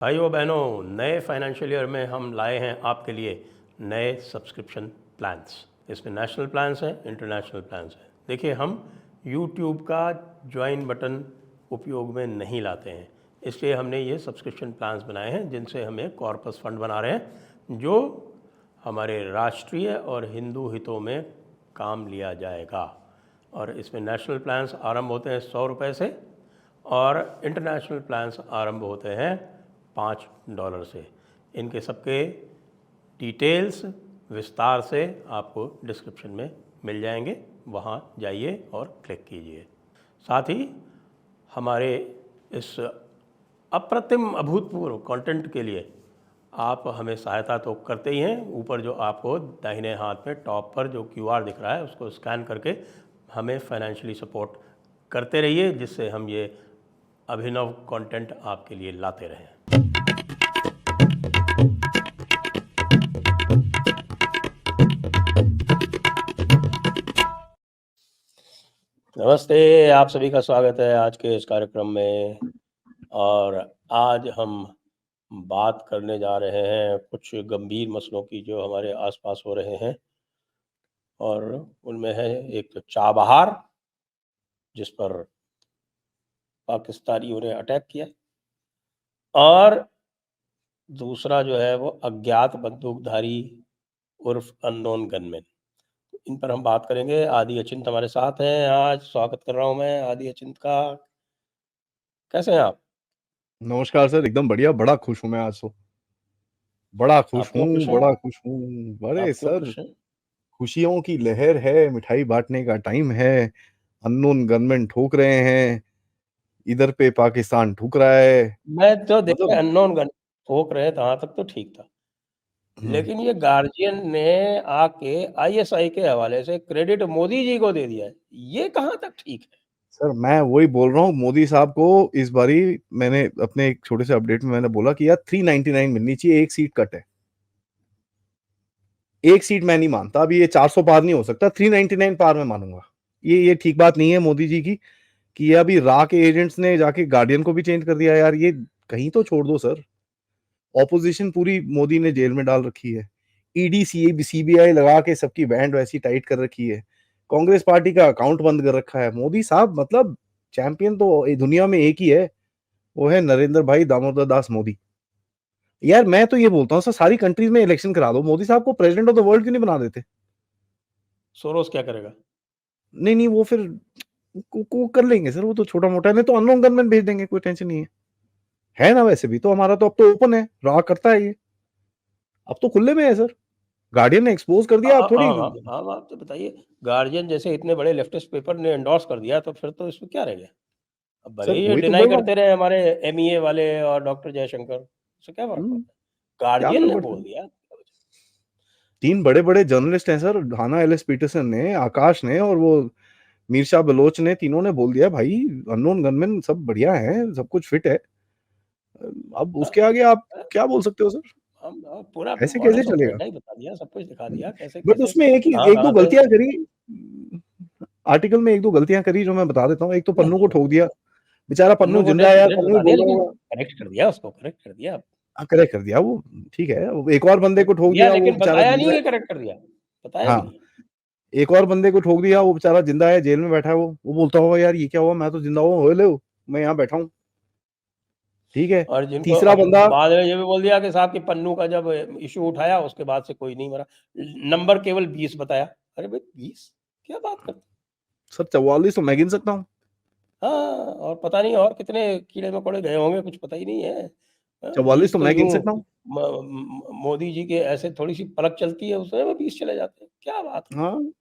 भाइयों बहनों, नए फाइनेंशियल ईयर में हम लाए हैं आपके लिए नए सब्सक्रिप्शन प्लान्स। इसमें नेशनल प्लान्स हैं, इंटरनेशनल प्लान्स हैं। देखिए, हम यूट्यूब का ज्वाइन बटन उपयोग में नहीं लाते हैं, इसलिए हमने ये सब्सक्रिप्शन प्लान्स बनाए हैं जिनसे हम एक कॉर्पस फंड बना रहे हैं जो हमारे राष्ट्रीय और हिंदू हितों में काम लिया जाएगा। और इसमें नेशनल प्लान्स आरंभ होते हैं $100 से और इंटरनेशनल प्लान्स आरंभ होते हैं $5 से। इनके सबके डिटेल्स विस्तार से आपको डिस्क्रिप्शन में मिल जाएंगे, वहाँ जाइए और क्लिक कीजिए। साथ ही हमारे इस अप्रतिम अभूतपूर्व कंटेंट के लिए आप हमें सहायता तो करते ही हैं। ऊपर जो आपको दाहिने हाथ में टॉप पर जो QR दिख रहा है उसको स्कैन करके हमें फाइनेंशियली सपोर्ट करते रहिए, जिससे हम ये अभिनव कंटेंट आपके लिए लाते रहें। नमस्ते, आप सभी का स्वागत है आज के इस कार्यक्रम में। और आज हम बात करने जा रहे हैं कुछ गंभीर मसलों की जो हमारे आसपास हो रहे हैं, और उनमें है एक तो चाबहार, जिस पर पाकिस्तानियों ने अटैक किया, और दूसरा जो है वो अज्ञात बंदूकधारी उर्फ अननोन गनमैन। इन पर हम बात करेंगे। आदि अचिंत हमारे साथ हैं आज। स्वागत कर रहा हूं मैं आदि अचिंत का। कैसे हैं आप? नमस्कार सर, एकदम बढ़िया। बड़ा खुश हूँ मैं आज तो। बड़ा खुश आप क्यों खुश हूँ, हैं? बड़ा खुश हूँ। अरे आप क्यों सर, खुश हैं? खुशियों की लहर है, मिठाई बांटने का टाइम है। अननोन गनमैन ठोक रहे हैं, इधर पे पाकिस्तान ठुक रहा है। मैं तो देखिए, मतलब अननोन गन ठोक रहे थे, वहां तक तो ठीक था, लेकिन ये गार्जियन ने आके ISI के हवाले से क्रेडिट मोदी जी को दे दिया है। ये कहाँ तक ठीक है? सर, मैं वही बोल रहा हूँ, मोदी साहब को इस बारी मैंने अपने एक छोटे से अपडेट में मैंने बोला कि यार 399 मिलनी चाहिए, एक सीट कट है। एक सीट मैं नहीं मानता, अभी ये 400 पार नहीं हो सकता, 399 पार मैं मानूंगा। ये ठीक बात नहीं है मोदी जी की कि ये अभी रा के एजेंट्स ने जाके गार्डियन को भी चेंज कर दिया। यार ये कहीं तो छोड़ दो सर। ऑपोजिशन पूरी मोदी ने जेल में डाल रखी है। ईडी CBI लगा के सबकी बैंड वैसी टाइट कर रखी है। कांग्रेस पार्टी का अकाउंट बंद कर रखा है। मोदी साहब मतलब चैंपियन तो दुनिया में एक ही है, वो है नरेंद्र भाई दामोदर दास मोदी। यार मैं तो ये बोलता हूँ सर, सारी कंट्रीज में इलेक्शन करा दो, मोदी साहब को प्रेसिडेंट ऑफ द वर्ल्ड क्यों नहीं बना देते? सोरोस क्या करेगा? नहीं नहीं, वो फिर को कर लेंगे सर, वो तो छोटा मोटा है। नहीं तो अननोन गनमैन भेज देंगे, कोई टेंशन नहीं है ना। वैसे भी तो हमारा तो अब तो ओपन है, रहा करता है ये। अब तो खुले में है सर, गार्डियन ने एक्सपोज कर दिया। अब थोड़ी आप तो बताइए, गार्जियन जैसे इतने बड़े लेफ्टिस्ट पेपर ने एंडोर्स कर दिया, तो फिर तो इसमें क्या रह गया? अब भले सर ही ये वही तो डिनाई बोल रहा हूँ। करते रहे हमारे MEA वाले और डॉक्टर जयशंकर, उससे क्या फर्क पड़ता है? क्या गार्जियन फर्क ने पड़ता बोल है? दिया। 3 बड़े बड़े जर्नलिस्ट हैं सर, हाना एलिस पीटरसन ने, आकाश ने और वो मीरशा बलोच ने, तीनों ने बोल दिया भाई अननोन गनमैन सब बढ़िया है, सब कुछ फिट है। अब उसके आगे आप क्या बोल सकते हो सर? हम पूरा ऐसे कैसे मॉडस चलेगा? ऑपरेंडी बता दिया, सब कुछ दिखा दिया, कैसे बट कैसे उसमें कहाँ एक दो कहाँ से। गलतियां करी आर्टिकल में, एक दो गलतियां करी जो मैं बता देता हूँ। एक तो पन्नू को ठोक दिया, बेचारा पन्नू पन्नू को जिंदा है यार, डायरेक्ट पन्नू ही बता दिया, बोल रहा लेकिन होगा। करेक्ट कर दिया, उसको करेक्ट कर दिया। करेक्ट कर दिया वो, ठीक है। वो एक और बंदे को ठोक दिया, दिया, वो लेकिन बेचारा बताया नहीं जिंदा कि करेक्ट कर दिया, बताया है। भी हाँ, नहीं। एक और बंदे को ठोक दिया, वो बेचारा जिंदा है, जेल में बैठा है। वो बोलता होगा यार ये क्या हुआ, मैं तो जिंदा हूँ, हो ले, मैं यहाँ बैठा हूँ। ठीक है। और जिनको तीसरा अब बंदा, बाद में ये भी बोल दिया कि साहब कि पन्नू का जब इशू उठाया उसके बाद से कोई नहीं मरा, नंबर केवल 20 बताया। अरे भाई 20 क्या बात करते? सर 44 तो मैं गिन सकता हूँ। हाँ, और पता नहीं और कितने कीड़े मकोड़े गए होंगे, कुछ पता ही नहीं है। 44 20 तो तो मैं गिन यूं सकता हूँ। मोदी जी के ऐसे थोड़ी सी पलक चलती है, उसमें वो 20 चले जाते हैं। क्या बात है? हाँ,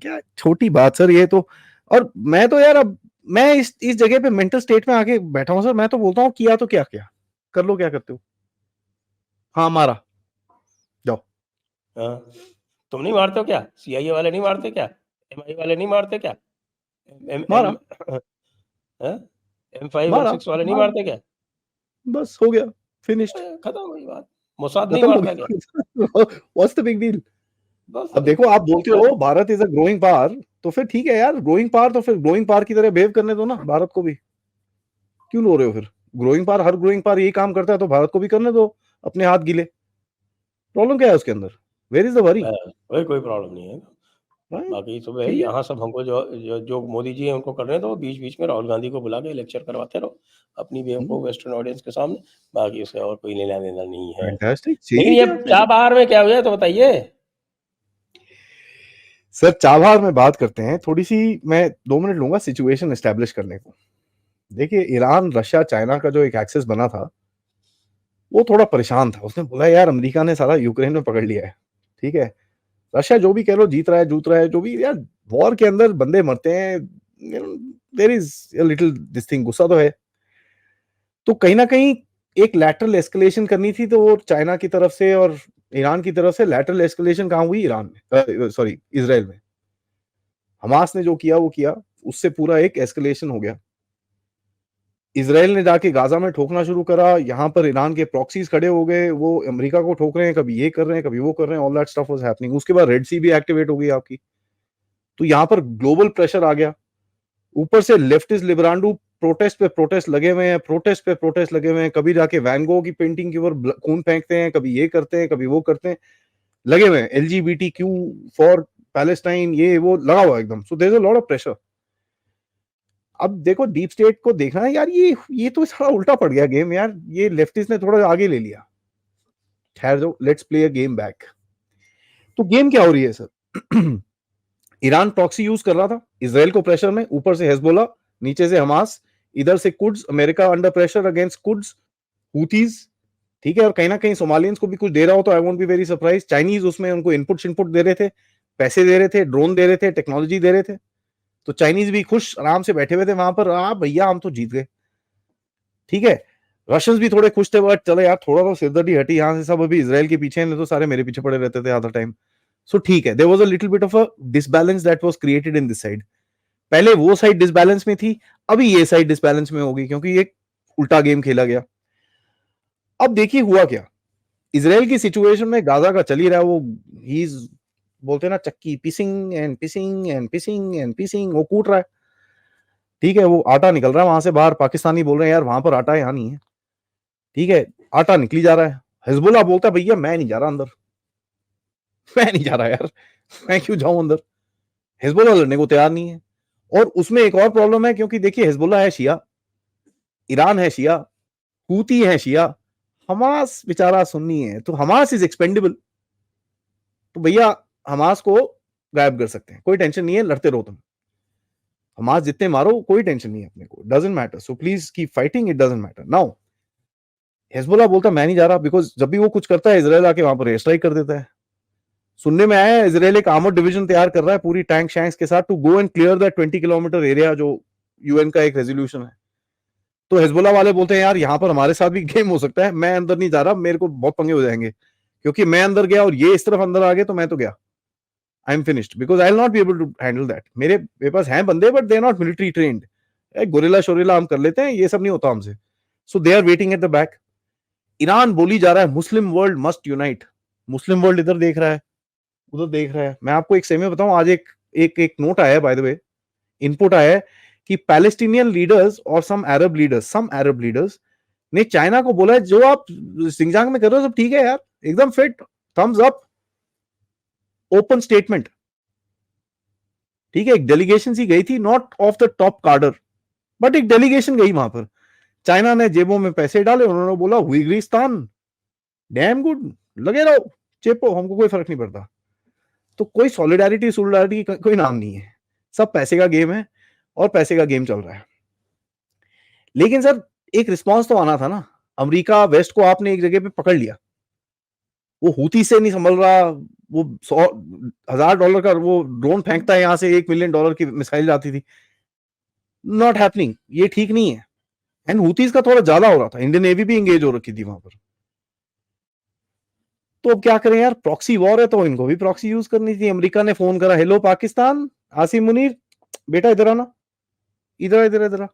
क्या छोटी बात सर ये तो। और मैं तो यार, अब मैं इस जगह पे मेंटल स्टेट में आके बैठा हूँ सर। मैं तो बोलता हूँ किया तो क्या किया, कर लो क्या करते हो। हाँ मारा, जाओ। हाँ, तुम नहीं मारते हो क्या? CIA वाले नहीं मारते क्या? MI वाले नहीं मारते क्या? एम मारा एम हाँ? M5 मारा M6 वाले नहीं मारा, मारते क्या? बस हो गया, फिनिश्ड, खत्म हुई बात। मोसाद नहीं खत्म हो मारता क्या? गया। What's the big deal? बस अब बिग देखो, डील आप बोलते क्या? हो Bharat is a growing power, तो फिर ठीक है यार, ग्रोइंग पावर तो फिर ग्रोइंग पावर की तरह बिहेव करने दो ना भारत को भी। क्यों लो रहे हो फिर? ग्रोइंग पावर, हर ग्रोइंग पावर यही काम करता है तो भारत को भी करने दो अपने हाथ गीले। प्रॉब्लम क्या है उसके अंदर? Where is the worry? कोई प्रॉब्लम नहीं है। बाकी तो भाई ठीक है। यहाँ सब हमको जो मोदी जी हैं उनको कर रहे हैं, तो बीच-बीच में राहुल गांधी को बुला के लेक्चर करवाते रहो अपनी बेवकूफ वेस्टर्न ऑडियंस के सामने। बाकी उससे और कोई लेना-देना नहीं है। फैंटास्टिक। लेकिन चाहिए ये क्या? चाबहार में क्या हुआ है तो बताइए? सर चाबहार में बात करते हैं थोड़ी सी। मैं 2 मिनट लूंगा सिचुएशन एस्टेब्लिश करने को। देखिए, ईरान, रशिया, चाइना का जो एक एक्सेस बना था, वो थोड़ा परेशान था। उसने बोला यार अमेरिका ने सारा यूक्रेन में पकड़ लिया है, ठीक है? रशिया जो भी कह लो, जीत रहा है, जूत रहा है, जो भी यार, वॉर के अंदर बंदे मरते हैं, there is a little this thing, गुस्सा तो है। तो कहीं ना कहीं एक लैटरल एस्केलेशन करनी थी, तो वो चाइना की तरफ से और ईरान की तरफ से लैटरल एस्केलेशन कहाँ हुई? ईरान में, सॉरी, इसराइल में। हमास ने जो किया वो किया, उससे पूरा एक एस्केलेशन हो गया। इसराइल ने जाके गाजा में ठोकना शुरू करा, यहाँ पर ईरान के प्रॉक्सीज खड़े हो गए, वो अमेरिका को ठोक रहे हैं, कभी ये कर रहे हैं, कभी वो कर रहे हैं, all that stuff was happening. उसके बाद रेड सी भी एक्टिवेट हो गई आपकी। तो यहाँ पर ग्लोबल प्रेशर आ गया। ऊपर से लेफ्टिस्ट लिबरांडू प्रोटेस्ट पे प्रोटेस्ट लगे हुए हैं, प्रोटेस्ट पे प्रोटेस्ट लगे हुए हैं। कभी जाके वैन गो की पेंटिंग के ऊपर खून फेंकते हैं, कभी ये करते हैं, कभी वो करते हैं, लगे हुए हैं। एलजीबीटीक्यू फॉर पैलेस्टाइन, ये वो लगा हुआ है एकदम। So there is a lot of pressure. अब देखो, डीप स्टेट को देखना है यार, ये तो थोड़ा उल्टा पड़ गया गेम यार। ये लेफ्टिस्ट ने थोड़ा आगे ले लिया। ठहर जाओ, let's play a game back. तो गेम क्या हो रही है सर? ईरान प्रॉक्सी यूज कर रहा था इसराइल को प्रेशर में, ऊपर से हेजबोला, नीचे से हमास, इधर से Quds, America under pressure against Quds, Houthis, ठीक है? और कहीं ना कहीं सोमालियंस को भी कुछ दे रहा हो तो I won't be very surprise. Chinese उसमें उनको इनपुट दे रहे थे, पैसे दे रहे थे, ड्रोन दे रहे थे, टेक्नोलॉजी दे रहे थे। तो चाइनीज भी खुश आराम से बैठे हुए थे वहां पर, भैया हम तो जीत गए, ठीक है? रशियंस भी थोड़े खुश थे, बट चलो यार थोड़ा तो सिरदर्दी हटी, यहाँ से सब अभी इसराइल के पीछे हैं, नहीं तो सारे मेरे पीछे पड़े रहते थे आधा टाइम। सो ठीक है, there was a little bit of a disbalance that was created in this side. पहले वो साइड डिसबैलेंस में थी, अभी ये साइड डिसबैलेंस में होगी, क्योंकि ये उल्टा गेम खेला गया। अब देखिए हुआ क्या। इसराइल की सिचुएशन में गाजा का चल ही रहा है, वो ही बोलते हैं ना, चक्की पिसिंग एंड पिसिंग एंड पिसिंग एंड पिसिंग, वो कूट रहा है, ठीक है? वो आटा निकल रहा है वहां से बाहर। पाकिस्तानी बोल रहे हैं यार वहां पर आटा है, यहाँ नहीं है, ठीक है? आटा निकली जा रहा है। हिजबुल्लाह बोलता है भैया मैं नहीं जा रहा अंदर, मैं नहीं जा रहा यार, मैं क्यों जाऊं अंदर? हिजबुल्लाह लड़ने को तैयार नहीं है। और उसमें एक और प्रॉब्लम है, क्योंकि देखिए हिजबुल्लाह है शिया, ईरान है शिया, हूती है शिया, हमास बेचारा सुन्नी है, तो हमास इज एक्सपेंडेबल। तो भैया हमास को गायब कर सकते हैं, कोई टेंशन नहीं है, लड़ते रहो तुम, हमास जितने मारो कोई टेंशन नहीं है अपने को, doesn't matter, so please keep fighting, it doesn't matter. Now Hezbollah बोलता मैं नहीं जा रहा, बिकॉज जब भी वो कुछ करता है इसराइल आके वहां पर एयर स्ट्राइक कर देता है। सुनने में आया है इसराइल एक आर्मर्ड डिवीजन तैयार कर रहा है पूरी टैंक शैंक्स के साथ, to go and clear that 20 kilometre area, जो यूएन का एक रेजोल्यूशन है। तो हिजबुल्लाह वाले बोलते हैं यार यहाँ पर हमारे साथ भी गेम हो सकता है, मैं अंदर नहीं जा रहा, मेरे को बहुत पंगे हो जाएंगे, क्योंकि मैं अंदर गया और ये इस तरफ अंदर आ गए तो मैं तो गया, I am finished, because I will not be able to handle that. मेरे पास हैं बंदे, but they are not military trained, guerrilla शोरिल्ला हम कर लेते हैं, ये सब नहीं होता हमसे। So they are waiting at the back. Iran बोली जा रहा है Muslim world must unite. Muslim world इधर देख रहा है, उधर देख रहा है। मैं आपको एक सेमी बताऊं, आज एक नोट आया है, बाय द वे, इनपुट आया है कि पैलेस्टीनियन लीडर्स और सम अरब लीडर्स ने चाइना को बोला है जो आप सिंगजांग में कर रहे हो सब ठीक है यार, एकदम fit, thumbs up, open statement, ठीक है? एक डेलीगेशन सी गई थी, not of the top cadre, but एक डेलीगेशन गई वहां पर। चाइना ने जेबों में पैसे डाले, उन्होंने बोला हुईग्रिस्तान डैम गुड, लगे रहो, चेपो, हमको कोई फर्क नहीं पड़ता। तो कोई सॉलिडारिटी कोई नाम नहीं है, सब पैसे का गेम है और पैसे का गेम चल रहा है। लेकिन सर एक रिस्पांस तो आना था ना। अमेरिका वेस्ट को आपने एक जगह पे पकड़ लिया, वो हूती से नहीं संभल रहा, वो $1,000 का वो ड्रोन फेंकता है, यहां से $1 मिलियन की मिसाइल जाती थी, नॉट हैपनिंग, ये ठीक नहीं है। एंड हूतीज का थोड़ा ज्यादा हो रहा था, इंडियन नेवी भी इंगेज हो रखी थी वहां पर। तो अब क्या करें यार, प्रॉक्सी वॉर है तो इनको भी प्रॉक्सी यूज करनी थी। अमेरिका ने फोन करा, हेलो पाकिस्तान, आसिम मुनीर बेटा इधर आना, इधर इधर इधर आ।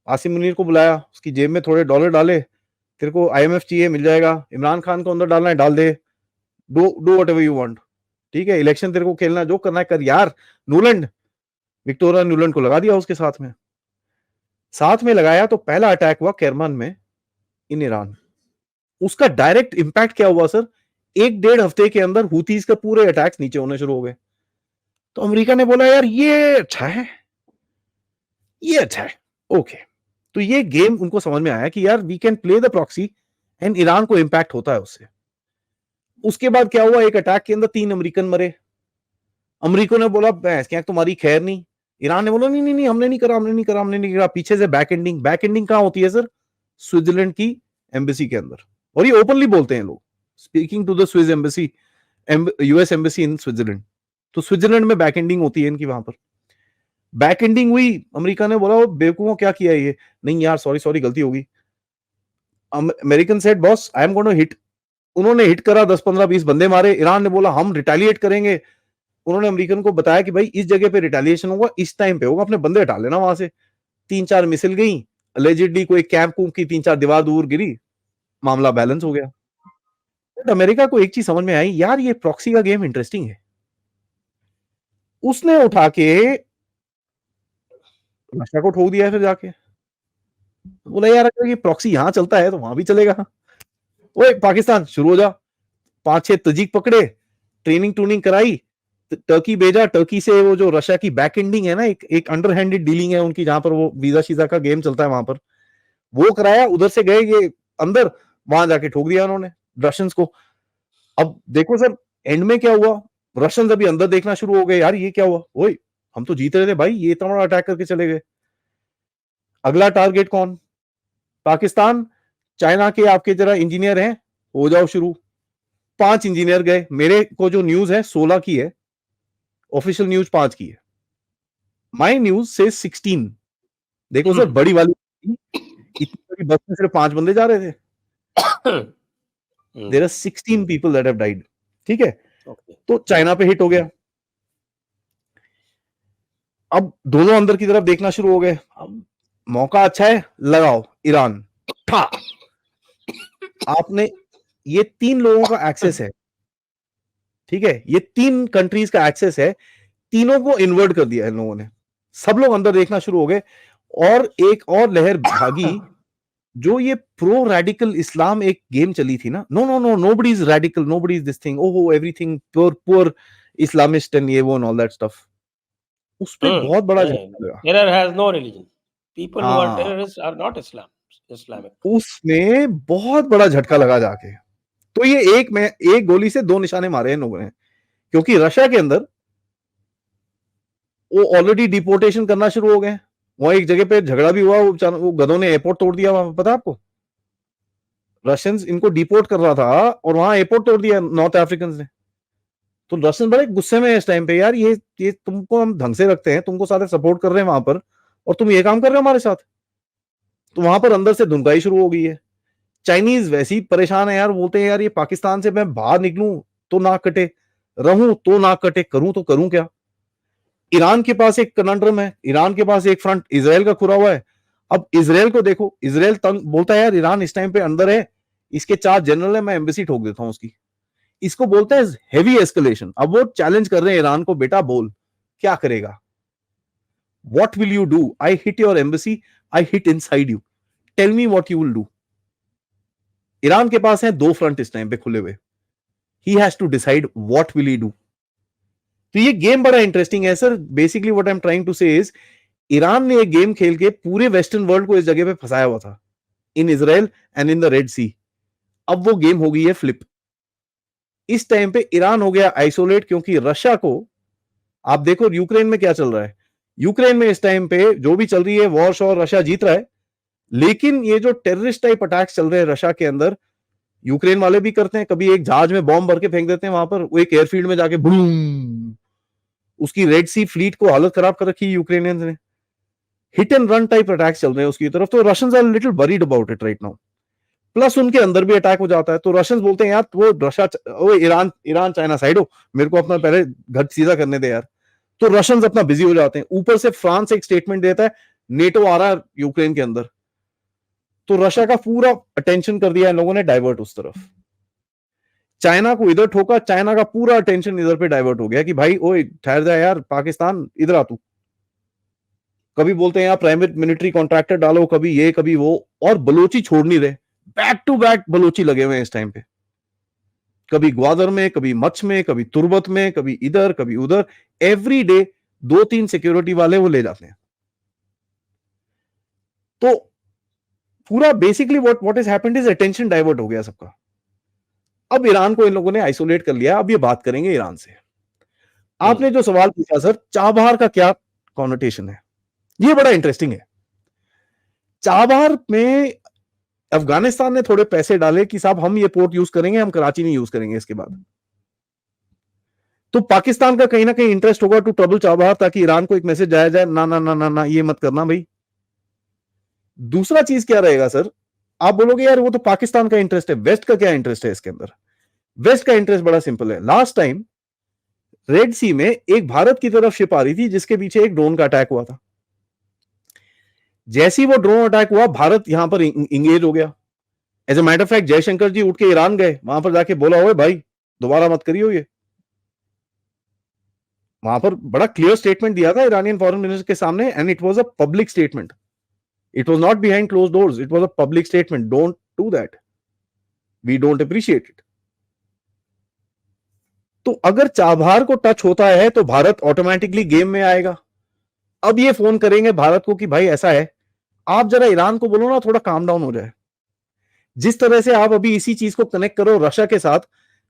आसिम मुनीर को बुलाया, उसकी जेब में थोड़े डॉलर डाले, तेरे को आईएमएफ चाहिए मिल जाएगा, इमरान खान को अंदर डालना है डाल दे, do do whatever you want, ठीक है? इलेक्शन तेरे को खेलना, जो करना है कर यार। न्यूलैंड, विक्टोरिया न्यूलैंड को लगा दिया उसके साथ में। साथ में लगाया तो पहला अटैक हुआ केरमान में इन ईरान। उसका डायरेक्ट इंपैक्ट क्या हुआ सर, 1-1.5 हफ्ते के अंदर हुतीज के पूरे अटैक्स नीचे होने शुरू हो गए। तो अमेरिका ने बोला यार ये अच्छा है, ये अच्छा है, ओके। तो ये गेम उनको समझ में आया कि यार we can play the proxy and Iran को इंपैक्ट होता है उससे। उसके बाद क्या हुआ, एक अटैक के अंदर 3 अमेरिकन मरे। अमेरिका ने बोला भैंस क्या तुम्हारी खैर नहीं। ईरान ने बोला नहीं नहीं नहीं हमने नहीं करा, हमने नहीं करा, हमने नहीं करा। पीछे से बैक एंडिंग, बैक एंडिंग कहां होती है सर, स्विट्जरलैंड की एम्बेसी के अंदर। और ये ओपनली बोलते हैं लोग, speaking to the Swiss embassy, US embassy in Switzerland. तो स्विट्जरलैंड में बैक एंडिंग होती है इनकी वहां पर। बैक एंडिंग हुई, अमेरिका ने बोला बेवकूफों क्या किया ये, नहीं यार सॉरी सॉरी गलती होगी। American said boss I am going to hit. उन्होंने हिट करा, 10-15-20 बंदे मारे। ईरान ने बोला हम रिटेलिएट करेंगे। उन्होंने अमेरिकन को बताया कि भाई इस जगह पे रिटेलिएशन होगा, इस टाइम पे होगा, अपने बंदे हटा लेना वहां से। 3-4 मिसाइल गई, अलेजिडली कोई कैंप कूप की 3-4 दीवार दूर गिरी, मामला बैलेंस हो गया। बट अमेरिका को एक चीज समझ में आई, यार ये प्रॉक्सी का गेम इंटरेस्टिंग है। उसने उठा के रशिया को ठोक दिया है फिर जाके। बोला यार अगर ये प्रॉक्सी यहां चलता है तो वहां भी चलेगा। ओए पाकिस्तान शुरू हो जा। 5-6 तजीक पकड़े, ट्रेनिंग टूनिंग कराई, टर्की भेजा। टर्की से वो जो रशिया की बैक एंडिंग है ना, एक अंडरहैंडेड डीलिंग है उनकी, जहां पर वो वीजा शीजा का गेम चलता है वहां पर, वो कराया। उधर से गए ये अंदर, वहां जाके ठोक दिया उन्होंने रशियंस को। अब देखो सर एंड में क्या हुआ, रशियंस अभी अंदर देखना शुरू हो गए, यार ये क्या हुआ, ओए हम तो जीत रहे थे भाई, ये इतना बड़ा अटैक करके चले गए। अगला टारगेट कौन, पाकिस्तान। चाइना के आपके जरा इंजीनियर हैं, हो जाओ शुरू। 5 इंजीनियर गए। मेरे को जो न्यूज है 16 की है, ऑफिशियल न्यूज 5 की है। माई न्यूज से 16। देखो सर बड़ी वाली, इतनी बड़ी बस में सिर्फ 5 बंदे जा रहे थे। There are 16 people that have died. ठीक है, तो चाइना पे हिट हो गया। अब दोनों अंदर की तरफ देखना शुरू हो गए। अब मौका अच्छा है, लगाओ ईरान। ठा आपने, ये 3 लोगों का एक्सेस है, ठीक है, ये 3 कंट्रीज का एक्सेस है। तीनों को इन्वर्ट कर दिया इन लोगों ने। सब लोग अंदर देखना शुरू हो गए। और एक और लहर भागी, जो ये प्रो रेडिकल इस्लाम एक गेम चली थी ना, no no no nobody is radical, nobody is this thing, ओहो everything pure poor Islamist and ये वो एंड ऑल दैट स्टफ। उस पे बहुत बड़ा झटका लगा। Terror has no religion. People who are हाँ, terrorists are not Islamic. उसमें बहुत बड़ा झटका लगा जाके। तो ये एक गोली से 2 निशाने मारे इन लोगों ने, क्योंकि रशिया के अंदर वो ऑलरेडी डिपोर्टेशन करना शुरू हो गए। वहां एक जगह पे झगड़ा भी हुआ, वो गधों ने एयरपोर्ट तोड़ दिया वहां, पता आपको? रशियंस इनको डिपोर्ट कर रहा था और वहां एयरपोर्ट तोड़ दिया नॉर्थ अफ्रीकन ने। तो रशियन बड़े गुस्से में है इस टाइम पे, यार ये तुमको हम ढंग से रखते हैं, तुमको सारे सपोर्ट कर रहे हैं वहां पर, और तुम ये काम कर रहे हो हमारे साथ। तो वहां पर अंदर से धुनकाई शुरू हो गई है। चाइनीज वैसे ही परेशान है यार, बोलते हैं यार ये पाकिस्तान से मैं बाहर निकलूं तो नाक कटे, रहूं तो नाक कटे, करूं तो करूं क्या। ईरान के पास एक कनंड्रम है, ईरान के पास एक फ्रंट इसराइल का खुरा हुआ है। अब इसराइल को देखो, इसराइल तंग बोलता है यार ईरान इस टाइम पे अंदर है, इसके 4 जनरल है, मैं एम्बेसी ठोक देता हूं उसकी। इसको बोलते हैं हेवी एस्केलेशन। अब वो चैलेंज कर रहे हैं ईरान को, बेटा बोल क्या करेगा, what will you do, I hit your embassy, I hit inside you, tell me what you will do. Iran के पास है 2 फ्रंट इस टाइम पे खुले हुए, he has to decide what will he do. तो ये गेम बड़ा इंटरेस्टिंग है sir. Basically what I am trying to say is, Iran ने एक गेम खेल के पूरे वेस्टर्न वर्ल्ड को इस जगह पे फंसाया हुआ था, in Israel and in the Red Sea. अब वो गेम हो गई है फ्लिप। इस टाइम पे ईरान हो गया आइसोलेट, क्योंकि रशिया को, आप देखो यूक्रेन में क्या चल रहा है। यूक्रेन में इस टाइम पे जो भी चल रही है वॉर शॉर, रशिया जीत रहा है। लेकिन ये जो टेररिस्ट टाइप अटैक्स चल रहे हैं रशिया के अंदर, यूक्रेन वाले भी करते हैं। कभी एक जहाज में बॉम्ब भर के फेंक देते हैं वहां पर, वो एक एयरफील्ड में जाके बूम, उसकी रेड सी फ्लीट को हालत खराब कर रखी है यूक्रेनियंस ने। Hit and run type attacks चल रहे हैं उसकी तरफ। तो Russians are little worried about it right now. Plus उनके अंदर भी अटैक हो जाता है, तो रशियंस बोलते हैं यार वो रशिया, वो ईरान चाइना साइड हो, मेरे को अपना पहले घर सीधा करने दे यार। तो रशियंस अपना बिजी हो जाते हैं। ऊपर से फ्रांस एक स्टेटमेंट देता है नेटो आ रहा है यूक्रेन के अंदर। तो रशिया का पूरा अटेंशन कर दिया इन लोगों ने डाइवर्ट उस तरफ। चाइना को इधर ठोका, चाइना का पूरा अटेंशन इधर पे डाइवर्ट हो गया कि भाई ओए ठहर जा यार, पाकिस्तान इधर आ तू। कभी बोलते हैं यार प्राइवेट मिलिट्री कॉन्ट्रैक्टर डालो, कभी ये कभी वो, और बलोची छोड़ नहीं रहे। बैक टू बैक बलोची लगे हुए हैं इस टाइम पे, कभी ग्वादर में, कभी मच्छ में, कभी तुर्बत में, कभी इधर कभी उधर। एवरी डे 2-3 सिक्योरिटी वाले वो ले जाते हैं। तो पूरा basically what is happened is attention divert हो गया सबका। अब ईरान को इन लोगों ने आइसोलेट कर लिया। अब ये बात करेंगे ईरान से। आपने जो सवाल पूछा सर, चाबहार का क्या कॉनोटेशन है, ये बड़ा इंटरेस्टिंग है। चाबहार में अफगानिस्तान ने थोड़े पैसे डाले कि साहब हम ये पोर्ट यूज करेंगे, हम कराची नहीं यूज करेंगे इसके बाद। तो पाकिस्तान का कहीं ना कहीं इंटरेस्ट होगा टू ट्रबल चाबहार, ताकि ईरान को एक मैसेज जाया जाए, ना ना ना ना ना ये मत करना भाई। दूसरा चीज क्या रहेगा सर, आप बोलोगे यार वो तो पाकिस्तान का इंटरेस्ट है, वेस्ट का क्या इंटरेस्ट है इसके अंदर? वेस्ट का इंटरेस्ट बड़ा सिंपल है। लास्ट टाइम रेड सी में एक भारत की तरफ शिप आ रही थी जिसके पीछे एक ड्रोन का अटैक हुआ था। जैसे ही वो ड्रोन अटैक हुआ, भारत यहां पर इंगेज हो गया। As a matter of fact Jaishankar ji उठ के ईरान गए, वहां पर जाके बोला हुआ भाई दोबारा मत करियो ये। वहां पर बड़ा क्लियर स्टेटमेंट दिया था ईरानियन फॉरेन मिनिस्टर के सामने, and it was a public statement. It was not behind closed doors, it was a public statement, don't do that, we don't appreciate it. तो अगर चाबहार को टच होता है तो भारत ऑटोमेटिकली गेम में आएगा। अब ये फोन करेंगे भारत को कि भाई ऐसा है, आप जरा ईरान को बोलो ना थोड़ा काम डाउन हो जाए। जिस तरह से आप अभी इसी चीज को कनेक्ट करो रशिया के साथ,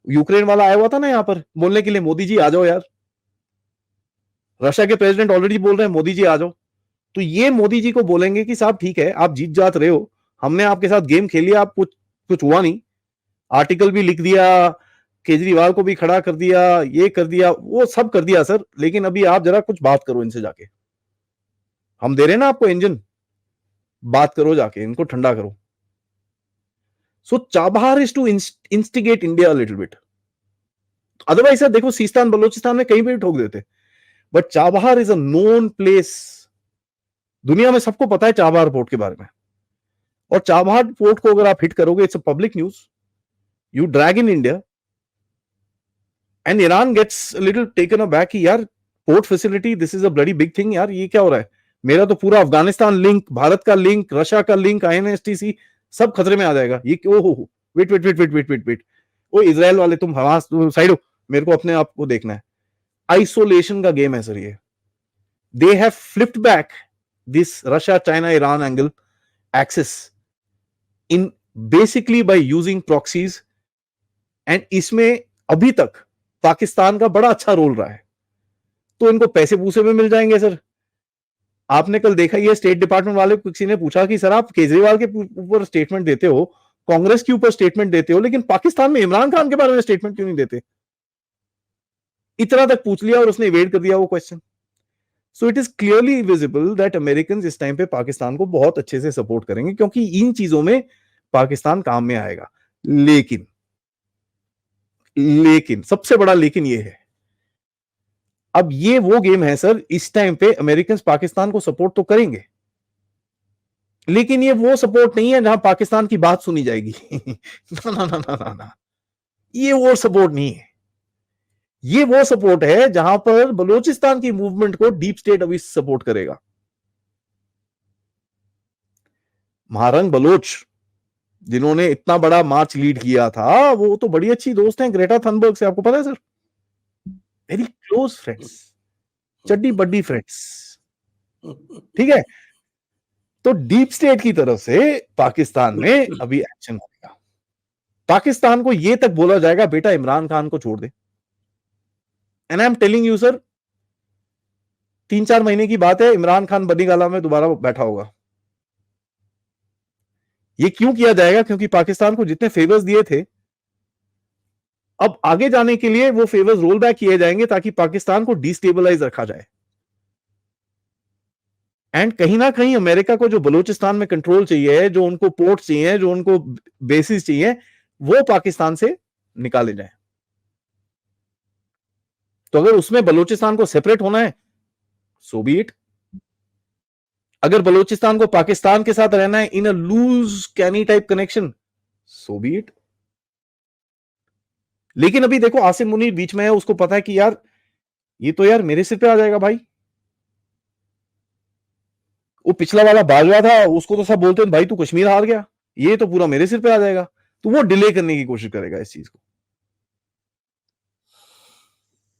यूक्रेन वाला आया हुआ था ना यहां पर बोलने के लिए, मोदी जी आ जाओ यार। रशिया के प्रेसिडेंट ऑलरेडी बोल रहे हैं मोदी जी आ जाओ। तो ये मोदी जी को बोलेंगे कि साहब ठीक है आप जीत जात रहे हो, हमने आपके साथ गेम खेली, आप कुछ हुआ नहीं, आर्टिकल भी लिख दिया, केजरीवाल को भी खड़ा कर दिया, ये कर दिया वो सब कर दिया सर, लेकिन अभी आप जरा कुछ बात करो इनसे जाके, हम दे रहे हैं ना आपको इंजन, बात करो जाके, इनको ठंडा करो। So Chabahar is to instigate India little bit. Otherwise sir देखो सीस्तान बलोचिस्तान में कहीं भी ठोक देते, but Chabahar is a known place, दुनिया में सबको पता है चाबहार पोर्ट के बारे में। और चाबहार पोर्ट को अगर आप हिट करोगे, it's a public news, you drag in India, and Iran gets little taken aback कि यार port facility, this is a bloody big thing यार, ये क्या हो रहा है? मेरा तो पूरा अफगानिस्तान लिंक, भारत का लिंक, रशिया का लिंक, INSTC सब खतरे में आ जाएगा। ये oh wait wait wait wait wait wait wait, वो इजराइल वाले तुम हमास साइड हो, मेरे को अपने आप को देखना है। आइसोलेशन का गेम है सर ये। They have flipped back this Russia China Iran angle axis in basically by using proxies, and इसमें अभी तक पाकिस्तान का बड़ा अच्छा रोल रहा है। तो इनको पैसे पूसे में मिल जाएंगे सर। आपने कल देखा ये स्टेट डिपार्टमेंट वाले किसी ने पूछा कि सर आप केजरीवाल के ऊपर स्टेटमेंट देते हो, कांग्रेस के ऊपर स्टेटमेंट देते हो, लेकिन पाकिस्तान में इमरान खान के बारे में स्टेटमेंट क्यों नहीं देते? इतना तक पूछ लिया और उसने इवेड कर दिया वो question. So it is clearly visible that American इस टाइम पे पाकिस्तान को बहुत अच्छे से सपोर्ट करेंगे, क्योंकि इन चीजों में पाकिस्तान काम में आएगा। लेकिन लेकिन सबसे बड़ा लेकिन ये है, अब ये वो गेम है सर, इस टाइम पे अमेरिकन पाकिस्तान को सपोर्ट तो करेंगे, लेकिन ये वो सपोर्ट नहीं है जहां पाकिस्तान की बात सुनी जाएगी। ना ना ना ना ना ना, ये वो सपोर्ट नहीं है। ये वो सपोर्ट है जहां पर बलूचिस्तान की मूवमेंट को डीप स्टेट अभी सपोर्ट करेगा। महारंग बलोच जिन्होंने इतना बड़ा मार्च लीड किया था, वो तो बड़ी अच्छी दोस्त हैं ग्रेटा थनबर्ग से, आपको पता है सर, वेरी क्लोज फ्रेंड्स, चड्डी बड्डी फ्रेंड्स, ठीक है। तो डीप स्टेट की तरफ से पाकिस्तान में अभी एक्शन होगा। पाकिस्तान को यह तक बोला जाएगा बेटा इमरान खान को छोड़ दे, and I am telling you sir, 3-4 महीने की बात है, इमरान खान बनीगाला में दोबारा बैठा होगा। ये क्यों किया जाएगा? क्योंकि पाकिस्तान को जितने फेवर्स दिए थे, अब आगे जाने के लिए वो फेवर्स रोल बैक किए जाएंगे ताकि पाकिस्तान को डिस्टेबलाइज रखा जाए। एंड कहीं ना कहीं अमेरिका को जो बलूचिस्तान में कंट्रोल चाहिए, जो उनको पोर्ट चाहिए, जो उनको बेसिस चाहिए, वो पाकिस्तान से निकाले जाए। तो अगर उसमें बलूचिस्तान को सेपरेट होना है, सो बी इट। अगर बलूचिस्तान को पाकिस्तान के साथ रहना है in a loose canny type connection, so be it. लेकिन अभी देखो आसिम मुनीर बीच में है, उसको पता है कि यार ये तो यार मेरे सिर पे आ जाएगा भाई। वो पिछला वाला बाजवा था, उसको तो सब बोलते हैं भाई तू कश्मीर हार गया, ये तो पूरा मेरे सिर पे आ जाएगा, तो वो डिले करने की कोशिश करेगा इस चीज को।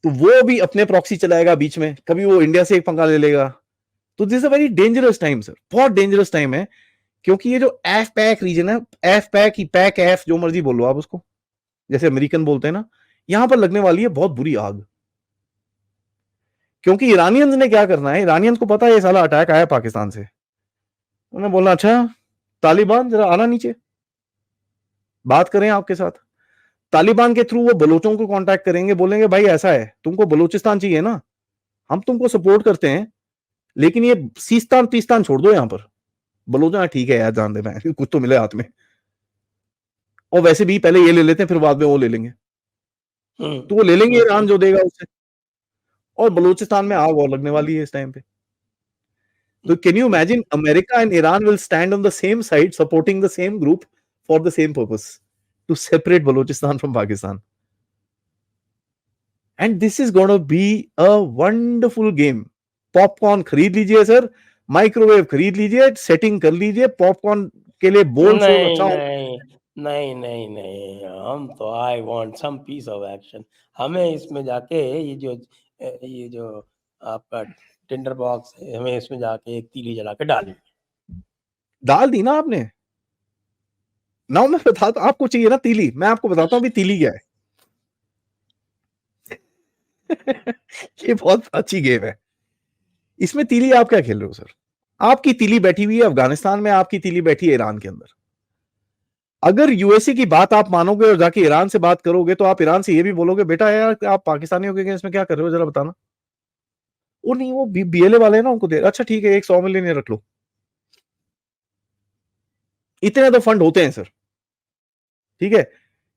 तो वो भी अपने प्रॉक्सी चलाएगा बीच में, कभी वो इंडिया से एक पंगा ले लेगा। तो this is a very dangerous time sir, बहुत डेंजरस टाइम है, क्योंकि ये जो एफ पैक रीजन है, एफ पैक ही पैक एफ जो मर्जी बोलो आप उसको, जैसे अमेरिकन बोलते हैं ना, यहां पर लगने वाली है बहुत बुरी आग। क्योंकि ईरानियंस ने क्या करना है, ईरानियंस को पता है ये साला अटैक आया पाकिस्तान से, उन्होंने बोलना अच्छा तालिबान जरा आना नीचे, बात करें आपके साथ। तालिबान के थ्रू वो बलोचों को कांटेक्ट करेंगे, बोलेंगे भाई ऐसा है, तुमको बलोचिस्तान चाहिए ना, हम तुमको सपोर्ट करते हैं, लेकिन ये सीस्तान तीस्तान छोड़ दो यहां पर। बलोच ठीक है यार, जान दे, मैं कुछ तो मिले हाथ में, और वैसे भी पहले ये ले लेते हैं फिर बाद में वो ले लेंगे, तो वो ले लेंगे ईरान जो देगा उससे, और बलूचिस्तान में आग और लगने वाली है इस टाइम पे। तो can you imagine America and Iran will stand on the same side supporting the same group for the same purpose, to separate Balochistan from Pakistan. And this is gonna be a wonderful game. Popcorn खरीद लीजिए sir, microwave खरीद लीजिए, setting कर लीजिए, popcorn के लिए बोल शोर नहीं अच्छा हो। नहीं नहीं नहीं नहीं, हम तो I want some piece of action. हमें इसमें जाके ये जो आपका टिंडर बॉक्स है, हमें इसमें जाके एक तीली जला के डालनी। डाल दी ना आपने ना, मैं बताता आपको चाहिए ना तीली, मैं आपको बताता हूँ अभी तीली क्या है। ये बहुत अच्छी गेम है। इसमें तीली आप क्या खेल रहे हो सर, आपकी तीली बैठी हुई है अफगानिस्तान में, आपकी तीली बैठी है ईरान के अंदर। अगर यूएसए की बात आप मानोगे और जाके ईरान से बात करोगे, तो आप ईरान से ये भी बोलोगे बेटा यार आप पाकिस्तानियों के अगेंस्ट में क्या कर रहे हो जरा बताना। वो नहीं, वो बीएलए वाले हैं ना, उनको दे, अच्छा ठीक है 100 मिलियन रख लो। इतने तो फंड होते हैं सर, ठीक है,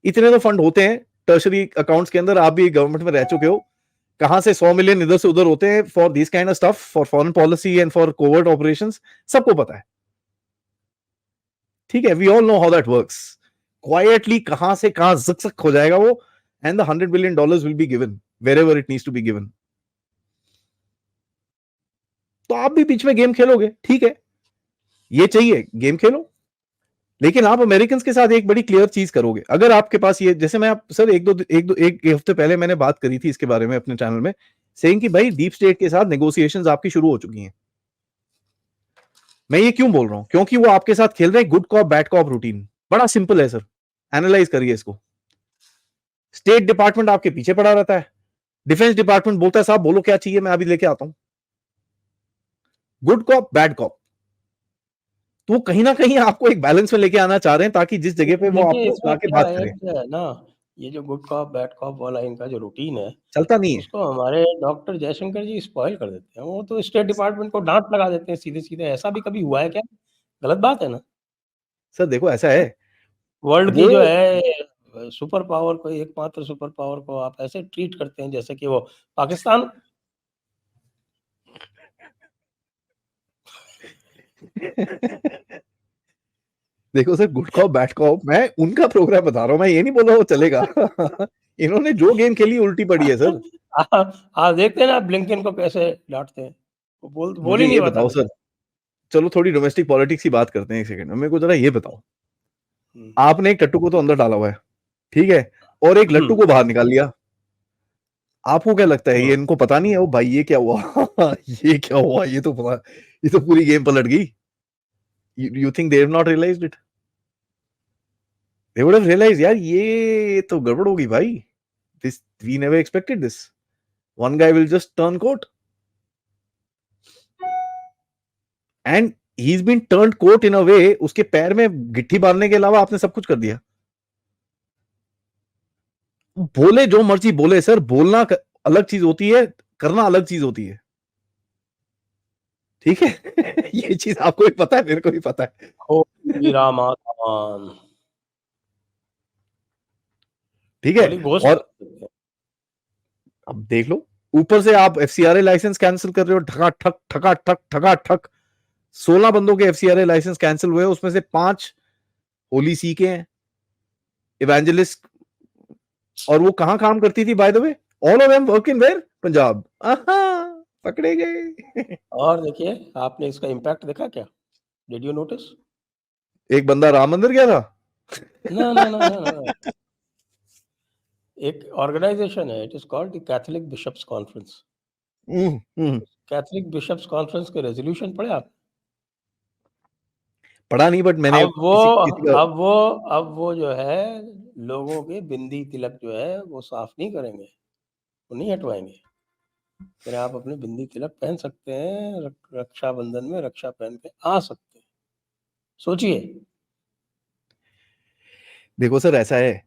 इतने तो फंड होते हैं टर्शरी अकाउंट्स के अंदर, आप भी गवर्नमेंट में रह चुके हो, कहां से 100 मिलियन इधर से उधर होते हैं for this kind of stuff, for foreign policy and for covert operations, सबको पता है, ठीक है, we all know how that works. Quietly कहां से कहां जक हो जाएगा वो, and the $100 billion will be given wherever it needs to be given. तो आप भी बीच में गेम खेलोगे, ठीक है, ये चाहिए गेम खेलो, लेकिन आप अमेरिकन के साथ एक बड़ी क्लियर चीज करोगे, अगर आपके पास ये, जैसे मैं आप सर एक हफ्ते पहले मैंने बात करी थी इसके बारे में अपने चैनल में, सेइंग कि भाई डीप स्टेट के साथ नेगोशिएशंस आपकी शुरू हो चुकी हैं। मैं ये क्यों बोल रहा हूं, क्योंकि वो आपके साथ खेल रहे हैं good cop bad cop routine, बड़ा सिंपल है सर, एनालाइज करिए इसको। स्टेट डिपार्टमेंट आपके पीछे पड़ा रहता है, डिफेंस डिपार्टमेंट बोलता है साहब बोलो क्या चाहिए मैं अभी लेके आता हूं, गुड कॉप बैड कॉप। तो वो कहीं ना कहीं आपको एक बैलेंस में लेके आना चाह रहे हैं, ताकि जिस जगह पे वो देखिए आपको इसमें बुला के क्या बात है करें, क्या है ना, ये जो गुड कॉप बैड कॉप वाला इनका जो रूटीन है, चलता नहीं है। उसको हमारे डॉक्टर जयशंकर जी स्पॉइल कर देते हैं। वो तो स्टेट डिपार्टमेंट को डांट लगा देते हैं सीधे सीधे। ऐसा भी कभी हुआ है क्या? गलत बात है ना। सर देखो ऐसा है, वर्ल्ड वो की जो है सुपर पावर को, एकमात्र सुपर पावर को आप ऐसे ट्रीट करते हैं जैसे कि वो पाकिस्तान। देखो sir, good cop bad cop मैं उनका प्रोग्राम बता रहा हूं, मैं ये नहीं बोल रहा वो चलेगा। इन्होंने जो गेम खेली उल्टी पड़ी है सर। आप देखते हैं ना ब्लिंकन को कैसे डांटते हैं, वो बोल मुझे ही नहीं ये पाता बताओ सर, बेचारा। चलो थोड़ी डोमेस्टिक पॉलिटिक्स की बात करते हैं एक सेकंड में, मेरे को जरा ये बताओ, हम्म, आपने एक टट्टू को तो अंदर डाला हुआ है, ठीक है, और एक लट्टू को बाहर निकाल लिया, आपको क्या लगता है ये हम्म। इनको पता नहीं है वो भाई ये क्या हुआ? ये क्या हुआ, ये तो पता, ये तो पूरी गेम पलट गई। You think they have not realised it? They would have realised यार ये तो गड़बड़ होगी भाई, this we never expected this, one guy will just turn coat and he is been turned coat in a way, उसके पैर में गिट्टी बांधने के अलावा आपने सब कुछ कर दिया। बोले जो मर्जी बोले सर, बोलना अलग चीज होती है, करना अलग चीज होती है, ठीक है। ये चीज आपको भी पता है, मेरे को भी पता है, हो श्री रामाधान, ठीक है। खाली घोस्ट और अब देख लो, ऊपर से आप एफसीआरए लाइसेंस कैंसिल कर रहे हो, ठका ठक ठका ठक ठका ठक, 16 बंदों के एफसीआरए लाइसेंस कैंसिल हुए, उसमें से 5 होली सी के हैं, इवेंजलिस्ट, और वो कहां काम करती थी by the way, all of them work in where Punjab. पकड़े गए। और देखिए, आपने इसका इम्पैक्ट देखा क्या? Did you notice? एक बंदा राम मंदिर गया था। ना, ना, ना, ना, ना। एक ऑर्गेनाइजेशन है, it is called the Catholic bishops conference. Hmm. Catholic bishops conference के रेज़ोल्यूशन पढ़े आप? पढ़ा नहीं, बट मैंने अब वो किसी किसी का अब वो अब वो जो है, लोगों के बिंदी तिलक जो है वो साफ नहीं करेंगे, वो नहीं हटवाएँगे। फिर आप अपने बिंदी तिलक पहन सकते हैं, रक्षाबंधन में रक्षा पहन के आ सकते हैं। सोचिए। देखो सर, ऐसा है,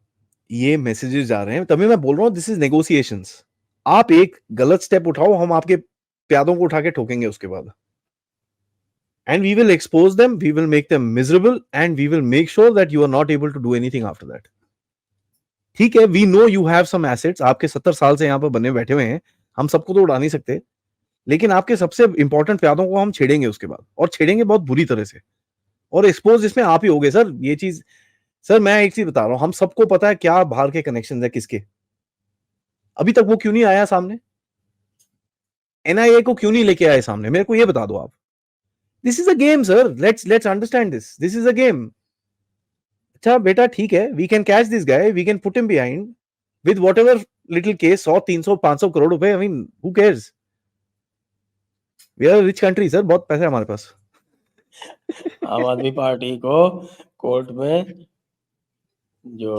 ये मैसेजेस जा रहे हैं, तभी मैं बोल रहा हूँ दिस इज नेगोशिएशंस। आप एक गलत स्टेप उठाओ, हम आपके प्यादों को उठा के ठोकेंगे उसके बाद, and we will expose them, we will make them miserable, and we will make sure that you are not able to do anything after that. ठीक है, we know you have some assets, आपके 70 साल से यहाँ पर बने बैठे हुए हैं, हम सबको तो उड़ा नहीं सकते, लेकिन आपके सबसे इंपॉर्टेंट प्यादों को हम छेड़ेंगे उसके बाद, और छेड़ेंगे बहुत बुरी तरह से, और एक्सपोज इसमें आप ही होगे सर। ये चीज, सर मैं एक चीज बता रहा हूं, हम सबको पता है क्या बाहर के कनेक्शन है किसके। अभी तक वो क्यों नहीं आया सामने? एनआईए को क्यों नहीं लेके आए सामने? मेरे को ये बता दो आप। This is a game sir, let's understand this is a game. अच्छा बेटा, ठीक है, we can catch this guy, we can put him behind with whatever little case, 100 300 500 crore रुपए, I mean who cares, we are rich country sir, बहुत पैसा है हमारे पास। आम आदमी पार्टी को कोर्ट में जो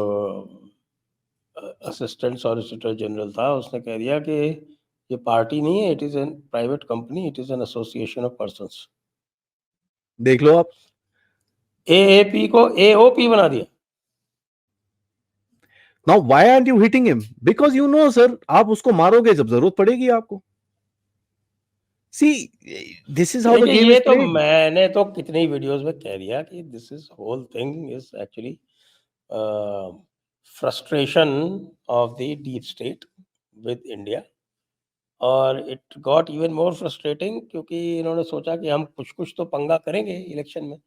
असिस्टेंट सॉलिसिटर जनरल था, उसने कह दिया कि ये पार्टी नहीं है, it is an private company, it is an association of persons. देख लो आप। एएपी को एओपी बना दिया। Now why are you hitting him? Because you know sir, आप उसको मारोगे जब जरूरत पड़ेगी आपको। See, this is how the देखिए, गेम ये इज तो प्लेड। मैंने तो कितनी वीडियोस में कह दिया कि this is whole thing is actually frustration of the deep state with India. और it got even more frustrating क्योंकि इन्होंने सोचा कि हम कुछ कुछ तो पंगा करेंगे इलेक्शन में,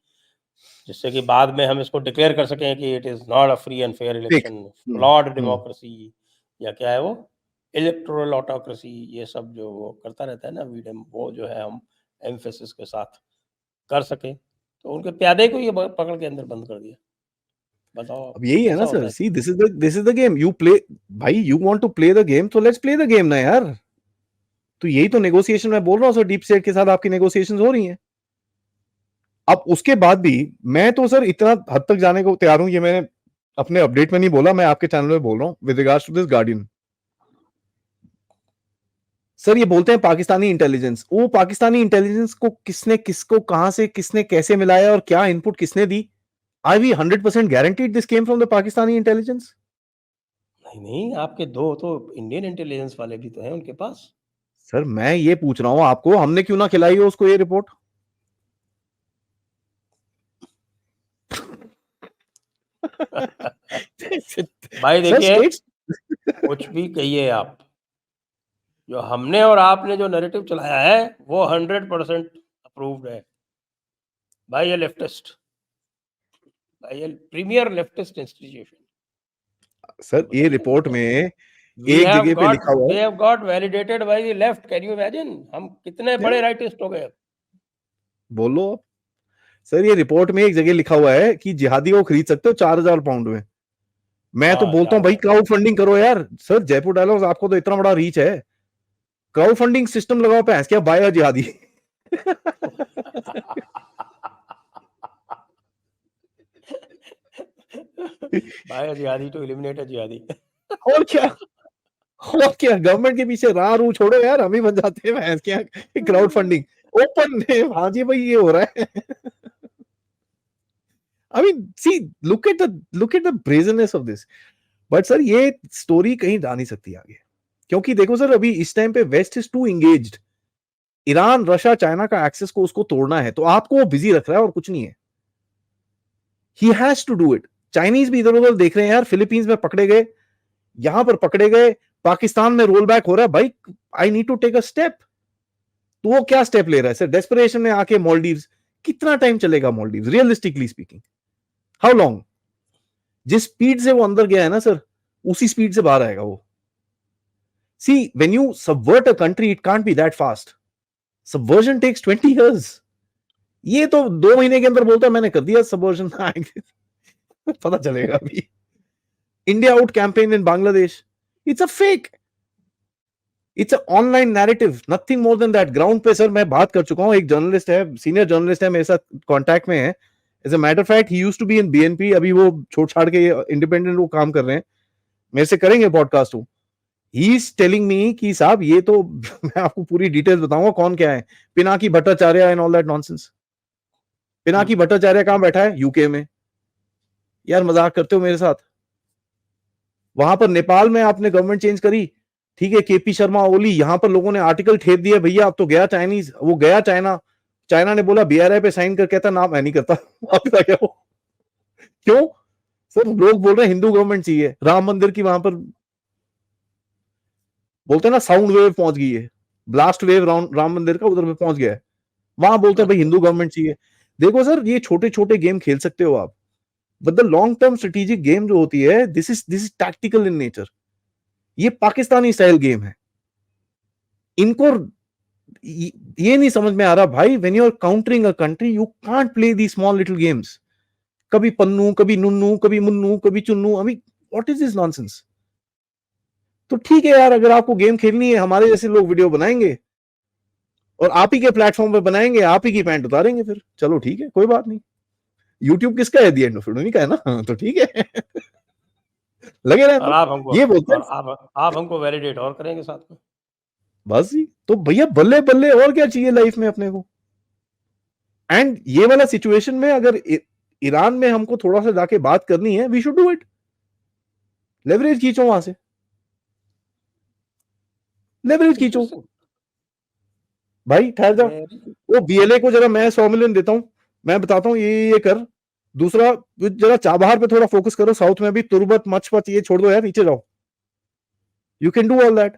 जिससे कि बाद में हम इसको डिक्लेयर कर सकें कि it is not a free and fair देख। इलेक्शन, हम्म। फ्लॉड हम्म। डेमोक्रेसी, या क्या है वो, इलेक्टोरल ऑटोक्रेसी, ये सब जो वो करता रहता है ना वीडम, वो जो है हम एम्फेसिस के साथ कर सकें। तो उनके प्यादे को ये पकड़ के अंदर बंद कर दिया। बताओ आप, अब यही है ऐसा ना होता सर, है। See this is the game you play. भाई you want to play the game, तो लेट्स प्ले द गेम ना यार। तो यही तो नेगोशिएशन मैं बोल रहा हूँ सर, डीप स्टेट के साथ आपकी नेगोशिएशंस हो रही हैं। अब उसके बाद भी मैं तो सर इतना हद तक जाने को तैयार हूं, ये मैंने अपने अपडेट में नहीं बोला, मैं आपके चैनल में बोल रहा हूं with regards to this Guardian. Sir ये बोलते हैं पाकिस्तानी इंटेलिजेंस, वो पाकिस्तानी इंटेलिजेंस को किसने, किसको, कहां से, किसने, कैसे मिलाया और क्या इनपुट किसने दी? I we 100% guaranteed this came from the Pakistani intelligence? नहीं नहीं, आपके दो तो इंडियन इंटेलिजेंस वाले भी तो हैं उनके पास। सर मैं ये पूछ रहा हूं आपको, हमने क्यों ना खिलाई हो उसको ये रिपोर्ट? भाई सर देखिए, स्टेट्स। कुछ भी कहिए आप, जो हमने और आपने जो नैरेटिव चलाया है वो 100% अप्रूव्ड है बाय ए लेफ्टिस्ट, बाय ए प्रीमियर लेफ्टिस्ट इंस्टीट्यूशन। सर ये बताइए रिपोर्ट में वी एक हैव जगह पे गॉट लिखा हुआ दे है। Have got validated by the left, can you imagine हम कितने बड़े राइटिस्ट हो गए अब। बोलो आप। सर ये रिपोर्ट में एक जगह लिखा हुआ है कि जिहादी को खरीद सकते हो 4,000 पाउंड में। मैं तो हाँ, बोलता हूँ भाई 4,000। क्राउड फंडिंग करो यार। सर जयपुर डायलॉग्स, आपको तो इतना बड़ा रीच है, क्राउड फंडिंग सिस्टम लगाओ, पैंस क्या बाय जिहादी। बाय जिहादी टू एलिमिनेट अ जिहादी। और क्या, और क्या, गवर्नमेंट के पीछे राह रू छोड़ो यार, हम ही बन जाते हैं भैंस क्या। क्राउड फंडिंग ओपन है, हाँ जी भाई ये हो रहा है। I mean see, look at the brazenness of this. But sir ये स्टोरी कहीं जा नहीं सकती आगे, क्योंकि देखो सर अभी इस टाइम पे West is too engaged. Iran, Russia, China का एक्सेस को उसको तोड़ना है, तो आपको वो बिजी रख रहा है और कुछ नहीं है। He has to do it. Chinese भी इधर उधर देख रहे हैं यार, फिलीपींस में पकड़े गए, यहां पर पकड़े गए, पाकिस्तान में रोल बैक हो रहा है भाई, I need to take a step. तो वो क्या स्टेप ले रहा है सर? डेस्परेशन में आके मॉलडीव्स। कितना टाइम चलेगा Maldives, realistically speaking? How long? जिस स्पीड से वो अंदर गया है ना सर, उसी स्पीड से बाहर आएगा वो। See, when you subvert a country, it can't be that fast. Subversion takes 20 years. ये तो 2 महीने के अंदर बोलता है मैंने कर दिया सबवर्जन। पता चलेगा अभी। India out campaign in Bangladesh, it's a fake, it's a online narrative, nothing more than that. Ground पे सर मैं बात कर चुका हूं, एक जर्नलिस्ट है, सीनियर जर्नलिस्ट है, मेरे साथ कांटेक्ट में है। As a matter of fact he used to be in BNP, अभी वो छोड़ छाड़ के इंडिपेंडेंट वो काम कर रहे हैं, मेरे से करेंगे podcast. He is telling me कि साहब ये तो मैं आपको पूरी डिटेल्स बताऊंगा कौन क्या है, Pinaki Bhattacharya and all that nonsense. Pinaki Bhattacharya कहां बैठा है? यूके में। यार मजाक करते हो मेरे साथ? वहां पर नेपाल में आपने गवर्नमेंट चेंज करी, ठीक है, केपी शर्मा ओली, यहां पर लोगों ने आर्टिकल ठेप दिया, भैया अब तो गया चाइनीज, वो गया चाइना, चाइना ने बोला बीआरआई पे साइन कर, कहता ना मैं नहीं करता। आपका क्या हो? क्यों सर? लोग बोल रहे हैं हिंदू गवर्नमेंट चाहिए, राम मंदिर की वहां पर बोलते हैं ना साउंड वेव पहुंच गई है, ब्लास्ट वेव राम मंदिर का उधर पे पहुंच गया है, वहां बोलते हैं भाई हिंदू गवर्नमेंट चाहिए। देखो सर ये छोटे छोटे गेम खेल सकते हो आप, but the long term strategic game जो होती है, this is tactical in nature. ये पाकिस्तानी स्टाइल गेम है। इनको ये नहीं समझ में आ रहा भाई, when you are countering a country you can't play the small little games, कभी पन्नू, कभी नुन्नू, कभी मुन्नू, कभी चुन्नू। अभी व्हाट इज दिस नॉनसेंस? तो ठीक है यार, अगर आपको गेम खेलनी है, हमारे जैसे लोग वीडियो बनाएंगे और आप ही के प्लेटफॉर्म पे बनाएंगे, आप ही की पैंट उतारेंगे, फिर चलो ठीक है, कोई बात नहीं। यूट्यूब किसका है? दी एंड ऑफ इट का है ना, तो ठीक है। लगे रहे और आप हमको ये बोलते हैं और आप हमको वैलिडेट और करेंगे साथ में। बस जी। तो भैया बल्ले बल्ले और क्या चाहिए लाइफ में अपने को? एंड ये वाला सिचुएशन में अगर ईरान में हमको थोड़ा सा जाके बात करनी है, we should do it. Leverage खींचो वहां से, लेवरेज खींचो। भाई ठहर जाओ, वो बीएलए को जरा मैं 100 मिलियन देता हूं, मैं बताता हूं ये कर। दूसरा जरा चाबहार पे थोड़ा फोकस करो, साउथ में भी तुर्बत मचपत ये छोड़ दो यार, नीचे जाओ। You can do all that.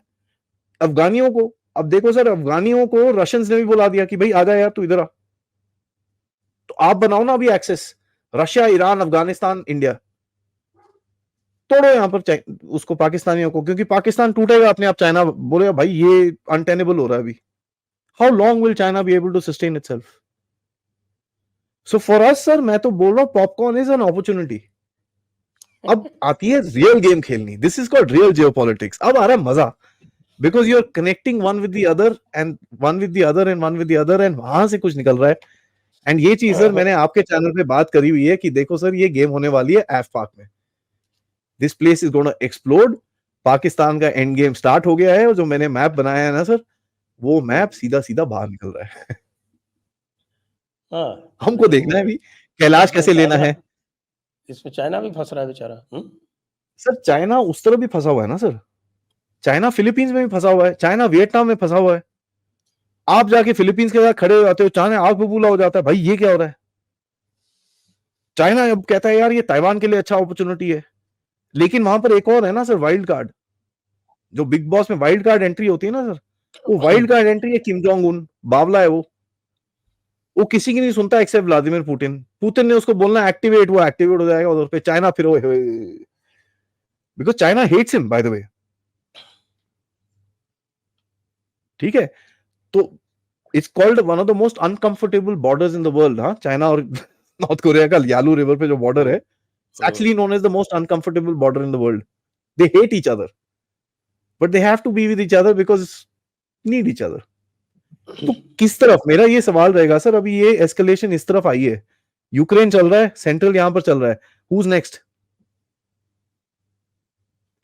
अफगानियों को, अब देखो सर, अफगानियों को रशियंस ने भी बुला दिया कि भाई आ जा यार तू इधर आ। तो आप बनाओ ना अभी access, Russia, Iran, Afghanistan, India, तोड़ो यहां पर उसको पाकिस्तानियों को, क्योंकि पाकिस्तान टूटेगा अपने आप, चाइना बोलेगा भाई ये अनटेनेबल हो रहा है अभी। How long will China be able to sustain itself? So for us sir, मैं तो बोल रहा हूं पॉपकॉर्न इज एन अपॉर्चुनिटी। अब आती है रियल गेम खेलनी, this is called real geopolitics. अब आ रहा है मजा, because you are connecting one with the other and one with the other and one with the other, and वहां से कुछ निकल रहा है। एंड ये चीज सर मैंने आपके चैनल पे बात करी हुई है कि देखो सर ये गेम होने वाली है एफ पाक में, this place is gonna explode. Pakistan का एंड गेम स्टार्ट हो गया है, और जो मैंने मैप बनाया है ना सर, वो मैप सीधा सीधा बाहर निकल रहा है। हमको देखना है भी कैलाश कैसे लेना है। इसमें चाइना भी फंस रहा है बेचारा। सर चाइना उस तरह भी फंसा हुआ है ना सर, चाइना फिलीपींस में भी फंसा हुआ है, चाइना वियतनाम में फंसा हुआ है। आप जाके फिलीपींस के साथ खड़े हो जाते हो, चाइना आग बबूला हो जाता है, भाई ये क्या हो रहा है? चाइना अब कहता है यार ये ताइवान के लिए अच्छा अपॉर्चुनिटी है। लेकिन वहां पर एक और है ना सर, वाइल्ड कार्ड, जो बिग बॉस में वाइल्ड कार्ड एंट्री होती है ना सर, वो वाइल्ड कार्ड एंट्री है किम जोंग उन, बावला है वो किसी की नहीं सुनता एक्सेप्ट व्लादिमीर पुतिन। पुतिन ने उसको बोलना एक्टिवेट, वो एक्टिवेट हो जाएगा उधर पे। चाइना फिर because China hates him by the way, ठीक है। तो it's called one of the most uncomfortable borders in the world. हाँ, चाइना और नॉर्थ कोरिया का यालू रिवर पे जो बॉर्डर है, actually known as the most uncomfortable border in the world. They hate each other but they have to be with each other because need each other. तो किस तरफ, मेरा ये सवाल रहेगा सर, अभी ये एस्केलेशन इस तरफ आई है, यूक्रेन चल रहा है, सेंट्रल यहां पर चल रहा है, हुज नेक्स्ट?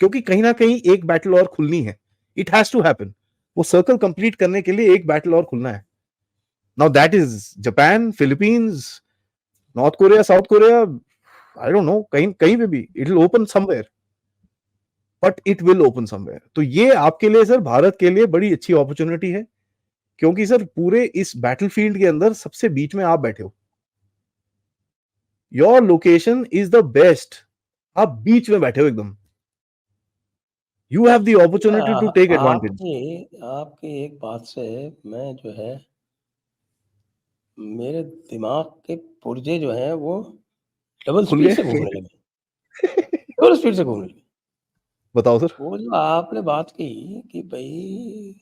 क्योंकि कहीं ना कहीं एक बैटल और खुलनी है, इट हैज टू हैपन। वो सर्कल कंप्लीट करने के लिए एक बैटल और खुलना है। Now that is Japan, Philippines, north Korea, south Korea, I don't know, कहीं कहीं पे भी it will open somewhere, but it will open somewhere. तो ये आपके लिए सर, भारत के लिए बड़ी अच्छी अपॉर्चुनिटी है, क्योंकि सर पूरे इस बैटलफील्ड के अंदर सबसे बीच में आप बैठे हो, your location is the best, आप बीच में बैठे हो एकदम, you have the opportunity to take advantage. आपकी एक बात से मैं जो है, मेरे दिमाग के पुर्जे जो हैं वो डबल खुल स्पीड गए। से घूमने लगे, डबल स्पीड से घूमने लगे। बताओ सर। वो जो आपने बात की कि भाई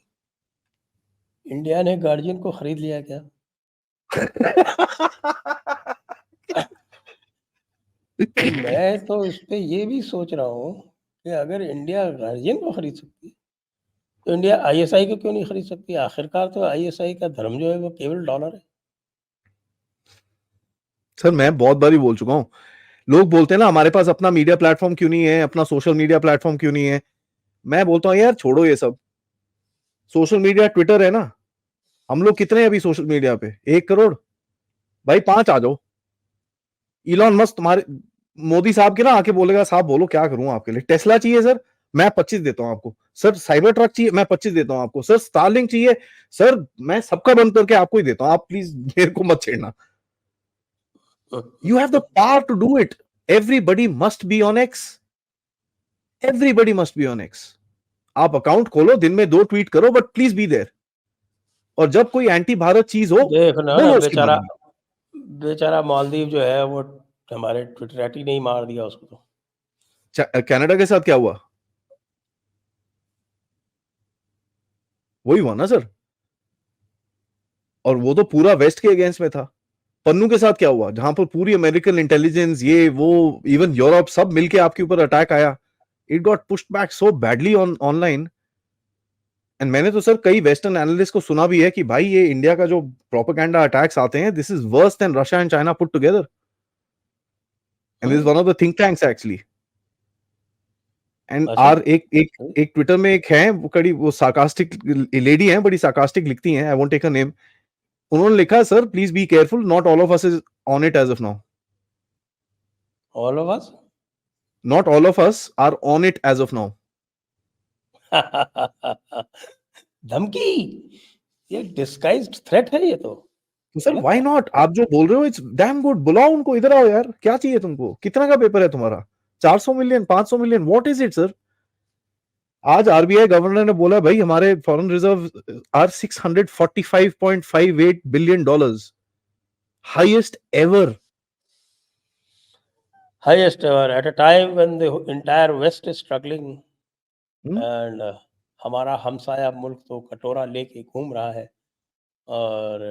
इंडिया ने गार्जियन को खरीद लिया क्या? तो मैं तो इस पे ये भी सोच रहा हूँ कि अगर इंडिया गार्जियन को खरीद सकती है तो इंडिया आईएसआई को क्यों नहीं खरीद सकती? आखिरकार तो आईएसआई का धर्म जो है वो केवल डॉलर है। सर मैं बहुत बार ही बोल चुका हूँ, लोग बोलते हैं ना हमारे पास अपना मीडिया प्लेटफॉर्म क्यों नहीं है, अपना सोशल मीडिया प्लेटफॉर्म क्यों नहीं है। मैं बोलता हूँ यार छोड़ो ये सब, सोशल मीडिया ट्विटर है ना, हम लोग कितने हैं अभी सोशल मीडिया पे, 1 करोड़, भाई 5 आ जाओ। इलॉन मस्क तुम्हारे, मोदी साहब के ना आके बोलेगा साहब बोलो क्या करूं आपके लिए, टेस्ला चाहिए सर मैं 25 देता हूं आपको, सर साइबर ट्रक चाहिए मैं 25 देता हूं आपको, सर स्टारलिंक चाहिए सर मैं सबका बंद करके आपको ही देता हूं, आप प्लीज मेरे को मत छेड़ना। You have the power to do it, everybody must be on X, everybody must be on X. आप अकाउंट खोलो, दिन में 2 ट्वीट करो, बट प्लीज बी देयर। और जब कोई एंटी भारत चीज हो देखना ना बोलो उसके बेचारा, बारे में। बेचारा मालदीव जो है वो हमारे ट्विटरैटी ने ही मार दिया उसको तो। कनाडा के साथ क्या हुआ, वही हुआ ना सर, और वो तो पूरा वेस्ट के अगेंस्ट में था। पन्नू के साथ क्या हुआ, जहां पर पूरी अमेरिकन इंटेलिजेंस ये वो इवन यूरोप सब मिलके आपके ऊपर अटैक आया, it got pushed back so badly on online. And मैंने तो सर कई वेस्टर्न एनालिस्ट को सुना भी है कि भाई ये इंडिया का जो प्रोपेगेंडा अटैक्स आते हैं, this is worse than Russia and China put together, and this is one of the think tanks actually. And अच्छा। आर एक ट्विटर में एक है वो कड़ी वो सार्कास्टिक लेडी है, बड़ी सार्कास्टिक लिखती हैं, I won't take her name. उन्होंने लिखा sir please be careful, not all of us is on it as of now, all of us. Not all of us are on it as of now. धमकी, ये disguised threat है ये तो। तो sir गलत why है। Not, आप जो बोल रहे हो इट्स डैम गुड, बुलाओ उनको, इधर आओ यार, क्या चाहिए तुमको, कितना का पेपर है तुम्हारा, 400 million 500 million, what is it sir. आज आरबीआई गवर्नर ने बोला भाई हमारे foreign reserve are 645.58 billion dollars, highest ever. Highest ever at a time when the entire West is struggling and हमारा हमसाया मुल्क तो कटोरा लेके घूम रहा है और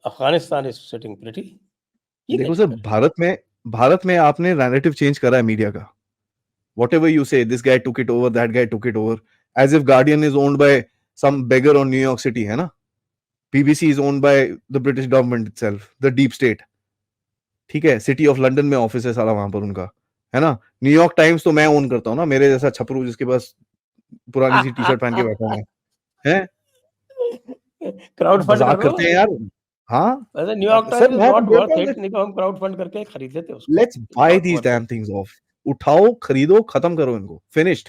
अफगानिस्तान इज सिटिंग प्रिटी। ये क्या देखो सर, चक्कर है? भारत में आपने नैरेटिव चेंज करा है मीडिया का, whatever you say, this guy took it over, that guy took it over, as if Guardian is owned by some beggar on New York City, है ना, BBC is owned by the British government itself, the deep state, ठीक है, city of London में office है सारा वहां पर उनका, है ना। न्यूयॉर्क टाइम्स तो मैं ओन करता हूँ ना, मेरे जैसा छपरू जिसके पास पुरानी सी टी शर्ट पहन के बैठा हूँ मैं, है, क्राउड फंड कर मजाक दो। करते हैं यार। हाँ वैसे न्यूयॉर्क सर टाइम्स इज मैं तो नॉट बोलता वर्थ हूँ इट, नहीं तो हम क्राउड फंड करके खरीद लेते उसको। Let's it's buy not these worth damn it. Things of, उठाओ खरीदो खत्म करो इनको, फिनिश्ड।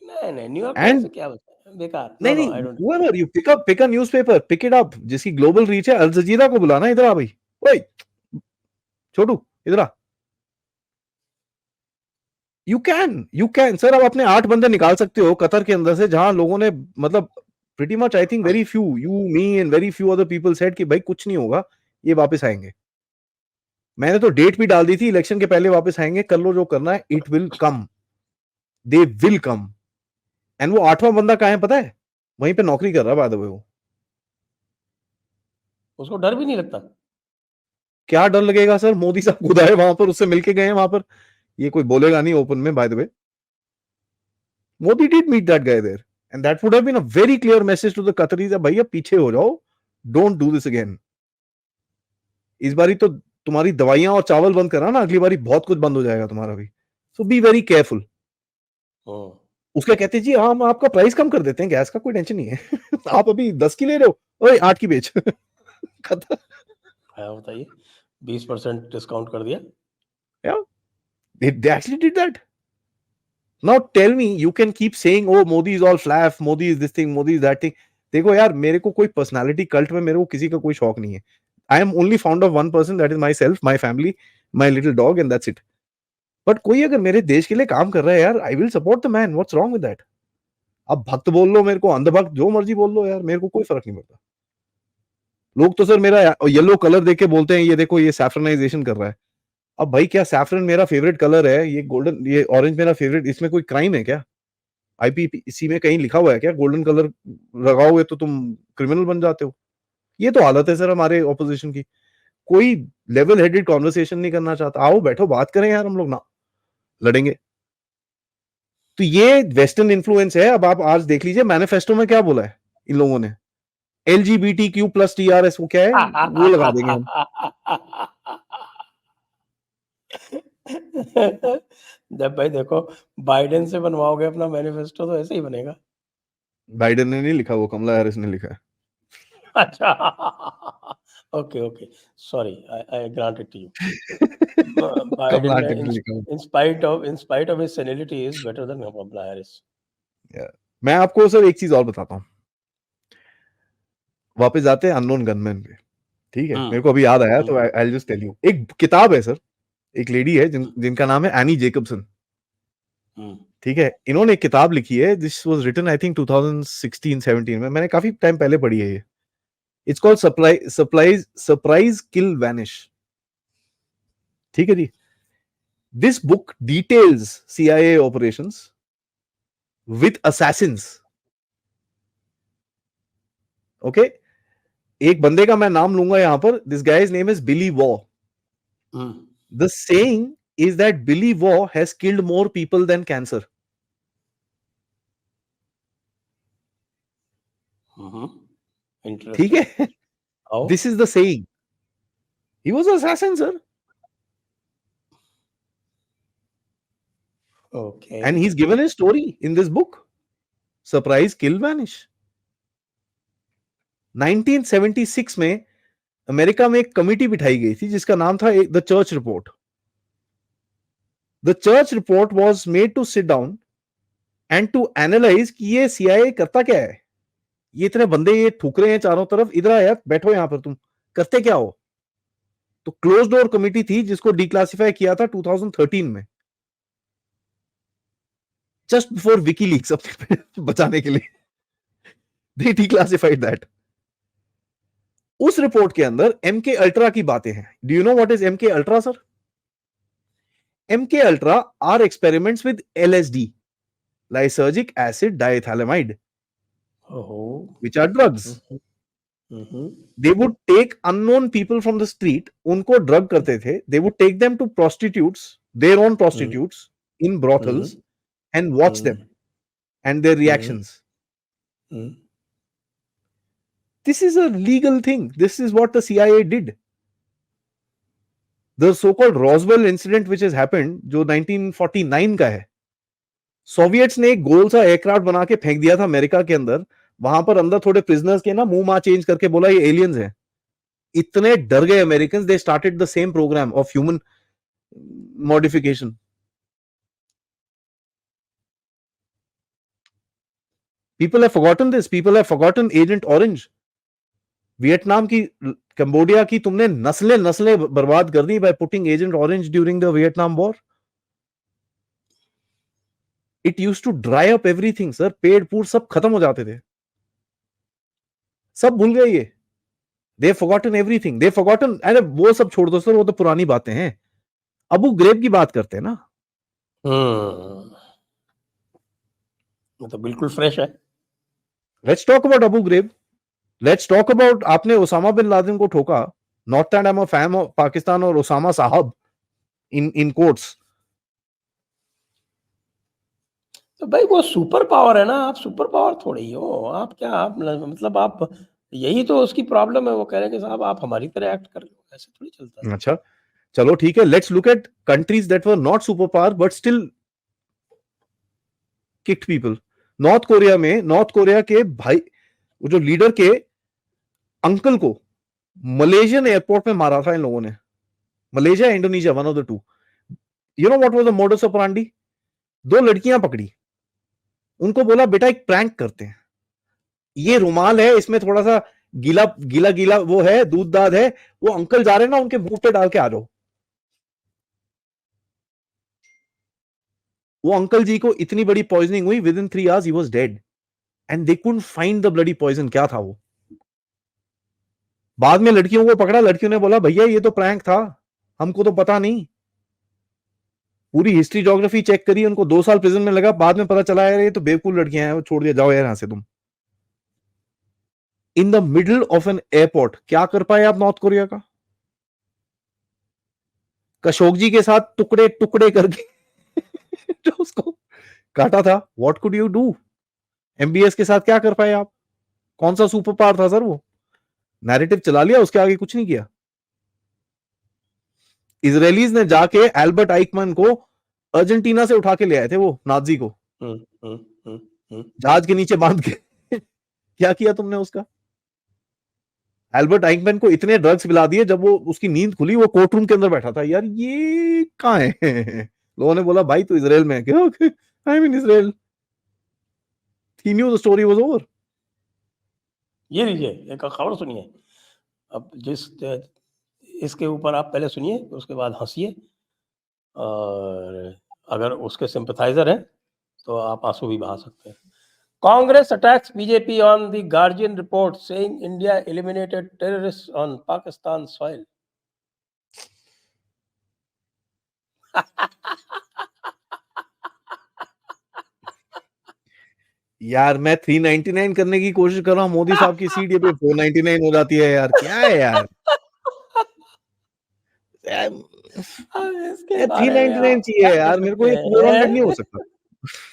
नहीं नहीं, न्यूयॉर्क टाइम्स एंड से क्या बता, बेकार। नो नहीं नो, नहीं, I don't. whoever you pick a newspaper, pick it up, जिसकी ग्लोबल रीच है, अल जजीरा को बुलाना, इधर आ भाई, ओए छोटू इधर आ। यू कैन सर, आप अपने 8 बंदे निकाल सकते हो कतर के अंदर से, जहां लोगों ने मतलब pretty much I think very few, you me and very few other people said कि भाई कुछ नहीं होगा, ये वापस आएंगे। मैंने तो डेट भी डाल दी थी, इलेक्शन के पहले वापस आएंगे, कर लो जो करना है, it will come, they will come. And वो 8वां बंदा कहाँ है पता है, वहीं पे नौकरी कर रहा है बाय द वे वो। उसको डर भी नहीं लगता। क्या डर लगेगा सर, मोदी साहब खुद आए वहां पर, उससे मिलके गए हैं वहां पर, ये कोई बोलेगा नहीं ओपन में, by the way Modi did meet that guy there, and that would have been a very clear message to the Qataris, भैया पीछे हो जाओ, डोंट डू दिस अगेन। इस बारी तो तुम्हारी दवाइयां और चावल बंद करा ना, अगली बारी बहुत कुछ बंद हो जाएगा तुम्हारा भी, सो बी वेरी केयरफुल। उसका कहते जी हाँ, हम आपका प्राइस कम कर देते हैं गैस का, कोई टेंशन नहीं है। आप अभी 10 की ले रहे हो, ओए 8 की बेच। खत्म। हाँ बताइए, 20% डिस्काउंट कर दिया। Yeah, they actually did that. Now tell me, you can keep saying, oh, Modi is all flaff, Modi is this thing, Modi is that thing. देखो यार, मेरे को कोई पर्सनालिटी कल्ट में मेरे को किसी का कोई शौक नहीं है। I am only found of one person, that is my self, my family, my little dog, and that's it. But कोई अगर मेरे देश के लिए काम कर रहा है यार, I will support the man, what's wrong with that. अब भक्त बोल लो मेरे को, अंधभक्त, जो मर्जी बोल लो यार, मेरे को कोई फर्क नहीं पड़ता। लोग तो सर मेरा येलो कलर देख के बोलते हैं ये देखो ये सैफ्रनाइजेशन कर रहा है। अब भाई क्या सैफरन मेरा फेवरेट कलर है, ये गोल्डन, ये ऑरेंज मेरा फेवरेट, इसमें कोई क्राइम है क्या? आईपीसी में कहीं लिखा हुआ है क्या गोल्डन कलर लगाओगे तो तुम क्रिमिनल बन जाते हो? ये तो हालत है सर हमारे ऑपोजिशन की। कोई लेवल हेडेड कॉन्वर्सेशन नहीं करना चाहता। आओ बैठो बात करें यार, हम लोग ना लड़ेंगे। तो ये वेस्टर्न इन्फ्लुएंस है। अब आप आज देख लीजिए मैनिफेस्टो में क्या बोला है इन लोगों ने, LGBTQ+TRS, वो क्या है, वो लगा देंगे हम। जब भाई देखो बाइडेन से बनवाओगे अपना मैनिफेस्टो तो ऐसे ही बनेगा। बाइडेन ने नहीं लिखा, वो कमला हैरिस ने लिखा है। अच्छा, okay okay, sorry, I grant it to you. Kamala Biden Harris ने लिखा है। in spite of his senility is better than Kamala Harris. मैं आपको सर एक चीज और बताता हूँ, वापस जाते हैं अननोन गनमैन पे। ठीक है, मेरे को अभी याद आया तो I will just tell you. एक किताब है सर, एक लेडी है जिनका नाम है एनी जेकब्सन। ठीक है, इन्होंने एक किताब लिखी है, this was written I think 2016-17 में, मैंने काफी टाइम पहले पढ़ी है ये। It's called surprise kill vanish. ठीक है जी। This book details CIA operations with assassins. Okay, एक बंदे का मैं नाम लूंगा यहां पर, this guy's name is Billy Waugh. The saying is that Billy Waugh has killed more people than cancer. ठीक है, this is the saying. He was assassin sir, Okay. and he's given his story in this book, Surprise Kill Vanish। 1976 में America में एक committee बिठाई गई थी जिसका नाम था the church report. The church report was made to sit down and to analyse कि ये CIA करता क्या है, ये इतने बंदे ये ठुक रहे हैं चारों तरफ, इधर आ यार, बैठो यहां पर, तुम करते क्या हो? तो क्लोज डोर कमिटी थी जिसको डिक्लासिफाई किया था 2013 में, जस्ट बिफोर विकीलीक्स, अपने बचाने के लिए दे डिक्लासिफाइड दैट। उस रिपोर्ट के अंदर MK अल्ट्रा की बातें हैं। Do you know what is MK ultra sir? MK ultra are experiments with LSD, lysergic acid diethylamide, which are drugs. They would take unknown people from the street, उनको drug करते थे, they would take them to prostitutes, their own prostitutes in brothels and watch them and their reactions. This is a legal thing. This is what the CIA did. The so-called Roswell incident which has happened, जो 1949 का है, Soviets ने एक गोल सा aircraft बना के फेंक दिया था अमेरिका के अंदर, वहां पर अंदर थोड़े प्रिजनर्स के ना मुंह मां चेंज करके बोला ये एलियंस हैं। इतने डर गए American, they started the same programme of human modification. People have forgotten this. People have forgotten Agent Orange. Vietnam की, कंबोडिया की तुमने नस्लें नस्लें बर्बाद कर दी by putting Agent Orange during the Vietnam War. It used to dry up everything, sir. पेड़ पूर सब खत्म हो जाते थे, सब भूल गए ये। They have forgotten everything. They have forgotten, अरे वो सब छोड़ दो सर, वो तो पुरानी बातें हैं। अबू ग्रेब की बात करते हैं ना। तो बिल्कुल फ्रेश है। Let's talk about Abu Ghraib. Let's talk about, आपने ओसामा बिन लादेन को ठोका, not that I am a fan of Pakistan और ओसामा साहब इन कोट्स। तो भाई वो सुपर पावर है ना, आप सुपर पावर थोड़ी ही हो। आप क्या, आप मतलब आप, यही तो उसकी प्रॉब्लम है। वो कह रहे हैं कि साहब आप हमारी तरह एक्ट कर लो, ऐसे थोड़ी चलता है। अच्छा चलो ठीक है, let's look at countries that were not super power but still kicked people. North Korea में, नॉर्थ कोरिया के भाई, वो जो लीडर के अंकल को मलेशियन एयरपोर्ट में मारा था इन लोगों ने। Malaysia, Indonesia, one of the two. You know what was the modus operandi? दो लड़कियां पकड़ी, उनको बोला बेटा एक प्रैंक करते हैं, ये रुमाल है, इसमें थोड़ा सा गीला गीला गीला वो है, दूध दाद है, वो अंकल जा रहे हैं ना, उनके मुंह पे डाल के आ जाओ। वो अंकल जी को इतनी बड़ी पॉइजनिंग हुई, within 3 hours he was dead and they couldn't find the bloody poison. क्या था वो? बाद में लड़कियों को पकड़ा, लड़कियों ने बोला भैया ये तो प्रैंक था, हमको तो पता नहीं, पूरी हिस्ट्री ज्योग्राफी चेक करी, उनको 2 साल प्रिजन में लगा, बाद में पता चला यार ये तो बेवकूफ लड़कियां हैं, वो छोड़ दिया, जाओ यार यहाँ से तुम। In the middle of an airport क्या कर पाए आप नॉर्थ कोरिया का? कशोकजी के साथ टुकड़े टुकड़े करके जो उसको काटा था, what could you do? MBS के साथ क्या कर पाए आप? कौन सा सुपर पावर था सर वो? नैरेटिव चला लिया, उसके आगे कुछ नहीं किया। इजरायलीज ने जाके एल्बर्ट आइकमैन को अर्जेंटीना से उठा के ले आए थे, वो नाजी को जहाज के नीचे बांध के क्या किया तुमने उसका? एल्बर्ट आइकमैन को इतने ड्रग्स पिला दिए, जब वो उसकी नींद खुली वो कोर्ट रूम के अंदर बैठा था, यार ये कहां है? लोगों ने बोला भाई तू इजराइल में है क्या? I am in Israel. He new the story was over. ये लीजिए एक खबर सुनिए। अब इसके ऊपर आप पहले सुनिए, उसके बाद हंसिए, और अगर उसके सिंपथाइजर हैं तो आप आंसू भी बहा सकते हैं। Congress attacks BJP on the guardian report saying India eliminated terrorist on Pakistan soil. यार मैं 399 करने की कोशिश कर रहा हूँ, मोदी साहब की सीट ये पे 499 हो जाती है यार, क्या है यार? इसके बारे में 399 आप चाहिए क्या कह यार, मेरे को ये सकते 400 नहीं हो हैं? सकता।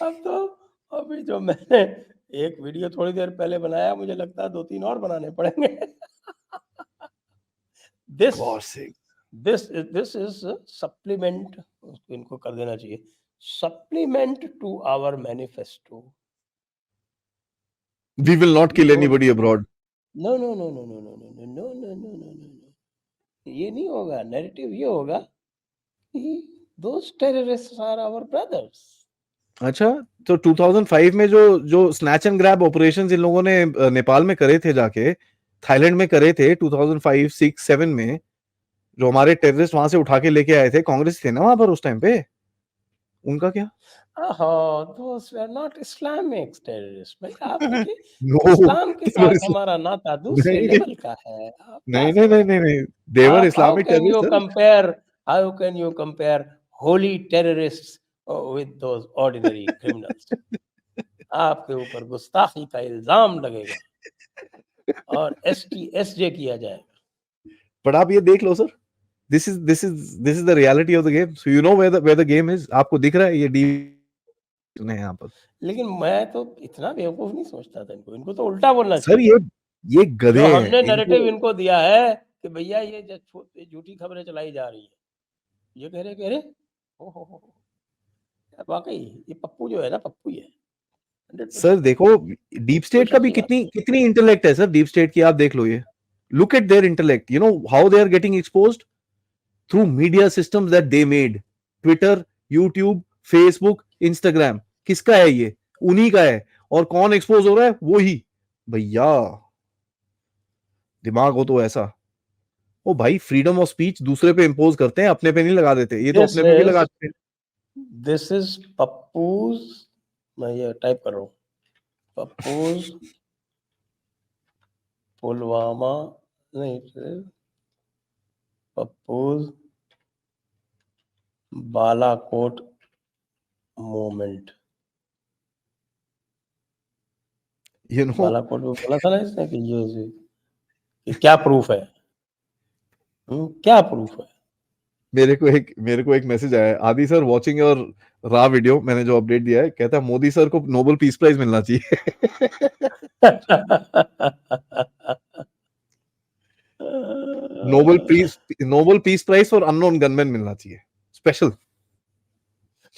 अब तो अभी जो मैंने एक वीडियो थोड़ी देर पहले बनाया, मुझे लगता है 2-3 और बनाने पड़ेंगे। This God sake. This is supplement, इनको कर देना चाहिए supplement to our manifesto. We will not kill anybody abroad. No no no no no no no no no no no no no, ये नहीं होगा। नैरेटिव ये होगा कि those terrorists are our brothers. अच्छा, तो 2005 में जो जो स्नैच एंड ग्रैब ऑपरेशंस इन लोगों ने नेपाल में करे थे, जाके थाईलैंड में करे थे 2005, 6, 7 में, जो हमारे टेररिस्ट वहां से उठा के लेके आए थे, कांग्रेस थे ना वहां पर उस टाइम पे, उनका क्या? दोस वर नॉट इस्लामिक टेररिस्ट। भाई आप देखिए, नो, इस्लाम के साथ हमारा नाता दूसरे नहीं लेवल का है। आप क्या नहीं नहीं समझ नहीं रहे नहीं हैं? नहीं, देवर आप Islamic terrorist. How can you compare Holi terrorists with those ordinary criminals? आपके ऊपर गुस्ताखी का इल्जाम लगेगा और एसजे किया जाएगा। बट आप ये देख लो sir, this is the reality of the game, so you know where the game is. आपको दिख रहा है ये डी नहीं यहाँ पर? लेकिन मैं तो इतना बेवकूफ नहीं समझता था इनको तो उल्टा बोलना सर चाहिए। ये गधे जो हैं हमने इनको। नैरेटिव इनको दिया है कि भैया ये झूठी खबरें चलाई जा रही है, ये कह रहे हो, वाकई ये पप्पू जो है ना, पप्पू ही है 100%। सर देखो, डीप स्टेट का भी शक की बात कितनी कितनी इंटेलेक्ट है सर डीप स्टेट की, आप देख लो ये। Look at their intellect, you know how they are getting exposed through media systems that they made. Twitter, YouTube, Facebook, Instagram, किसका है ये? उन्हीं का है। और कौन एक्सपोज हो रहा है? वो ही। भैया दिमाग हो तो ऐसा। ओ भाई, फ्रीडम ऑफ स्पीच दूसरे पे इंपोज करते हैं, अपने पे नहीं लगा देते। ये तो अपने पे भी लगा देते हैं। दिस इज पप्पूज, मैं ये टाइप कर रहा हूँ, पप्पूज पुलवामा, नहीं, Pappu's Balakot movement. You know, Balakot में बोला था ना इसने कि ये क्या प्रूफ है? क्या प्रूफ है? मेरे को एक मैसेज आया, Aadi sir watching your raw video, मैंने जो अपडेट दिया है, कहता है मोदी सर को नोबेल पीस प्राइज मिलना चाहिए। Nobel peace prize for unknown gunman मिलना चाहिए, स्पेशल।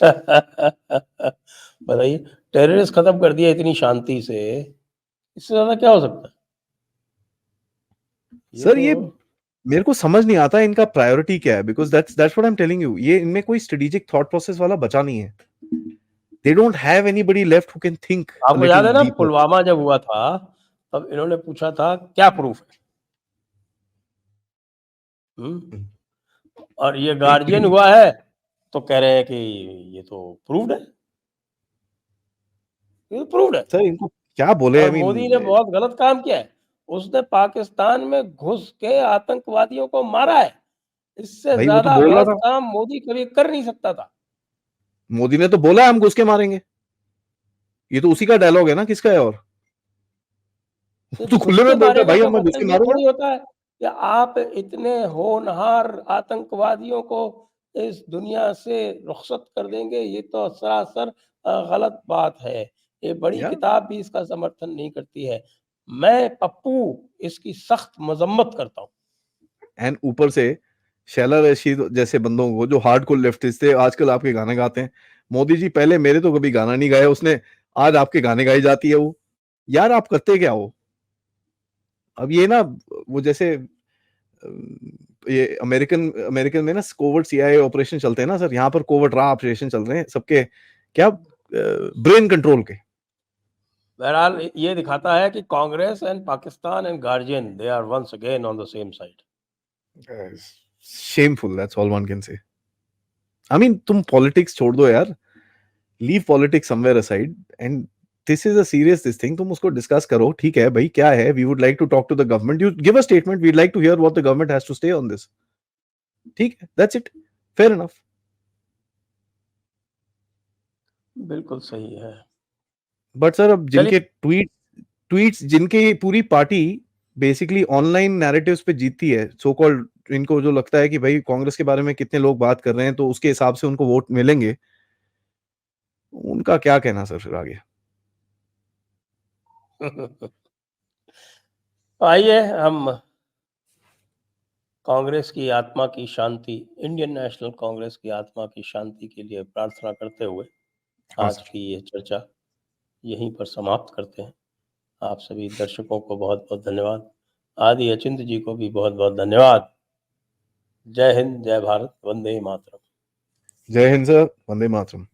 बताइए, टेररिस्ट खत्म कर दिया इतनी शांति से, इससे ज्यादा क्या हो सकता है? सर ये मेरे को समझ नहीं आता इनका प्रायोरिटी क्या है, because that's what I am telling you, ये इनमें कोई स्ट्रेटेजिक थॉट प्रोसेस वाला बचा नहीं है। They don't have anybody left who can think a आपको याद है लिटिल ना, डीपर। पुलवामा जब हुआ था तब इन्होंने पूछा था क्या प्रूफ है? और ये गार्जियन हुआ है तो कह रहे हैं कि ये तो प्रूव्ड है, ये तो प्रूव्ड है। सर इनको क्या बोले? और आई मीन, मोदी ने बहुत गलत काम किया है, उसने पाकिस्तान में घुस के आतंकवादियों को मारा है। इससे भाई वो तो ज्यादा बोल रहा गलत था। काम मोदी कभी कर नहीं सकता था। मोदी ने तो बोला है हम घुस के मारेंगे, ये तो उसी का डायलॉग है ना, किसका है और? सिर्फ तो घुस खुले के में बोलता है मारेगा भाई का मैं घुस के मतलब ये मारूंगा। थोड़ी होता है कि आप इतने होनहार आतंकवादियों को इस दुनिया से रुखसत कर देंगे, ये तो सरासर गलत बात है। ये बड़ी या किताब भी इसका समर्थन नहीं करती है। मैं पप्पू इसकी सख्त मजम्मत करता हूँ। एंड ऊपर से शैला रशीद जैसे बंदों को जो हार्डकोर लेफ्टिस्ट थे आजकल आपके गाने गाते हैं। मोदी जी पहले मेरे तो कभी गाना नहीं गाया उसने, आज आपके गाने गाई जाती है वो। यार आप करते क्या हो? अब ये ना वो जैसे ये अमेरिकन अमेरिकन में ना कोवर्ट सीआईए ऑपरेशन चलते हैं ना सर, यहाँ पर कोवर्ट रा ऑपरेशन चल रहे हैं सबके, क्या ब्रेन कंट्रोल के। बहरहाल ये दिखाता है कि Congress and Pakistan and Guardian they are once again on the same side. Shameful, that's all one can say. I mean तुम पॉलिटिक्स छोड़ दो यार, leave politics somewhere aside and this is a serious this thing, तुम उसको discuss करो, ठीक है भाई क्या है, we would like to talk to the government, you give a statement, we'd like to hear what the government has to stay on this, ठीक है, दैट्स इट, फेयर इनफ। बिल्कुल सही है। बट सर अब चलिए, जिनके ट्वीट्स जिनकी पूरी पार्टी बेसिकली ऑनलाइन नैरेटिव्स पे जीतती है, सो कॉल्ड, इनको जो लगता है कि भाई कांग्रेस के बारे में कितने लोग बात कर रहे हैं तो उसके हिसाब से उनको वोट मिलेंगे, उनका क्या कहना सर फिर आगे? आइए हम कांग्रेस की आत्मा की शांति, इंडियन नेशनल कांग्रेस की आत्मा की शांति के लिए प्रार्थना करते हुए हाँ आज सर। की ये चर्चा यहीं पर समाप्त करते हैं। आप सभी दर्शकों को बहुत-बहुत धन्यवाद। आदि अचिंत जी को भी बहुत-बहुत धन्यवाद। जय हिंद, जय भारत, वंदे मातरम। जय हिंद सर, वंदे मातरम।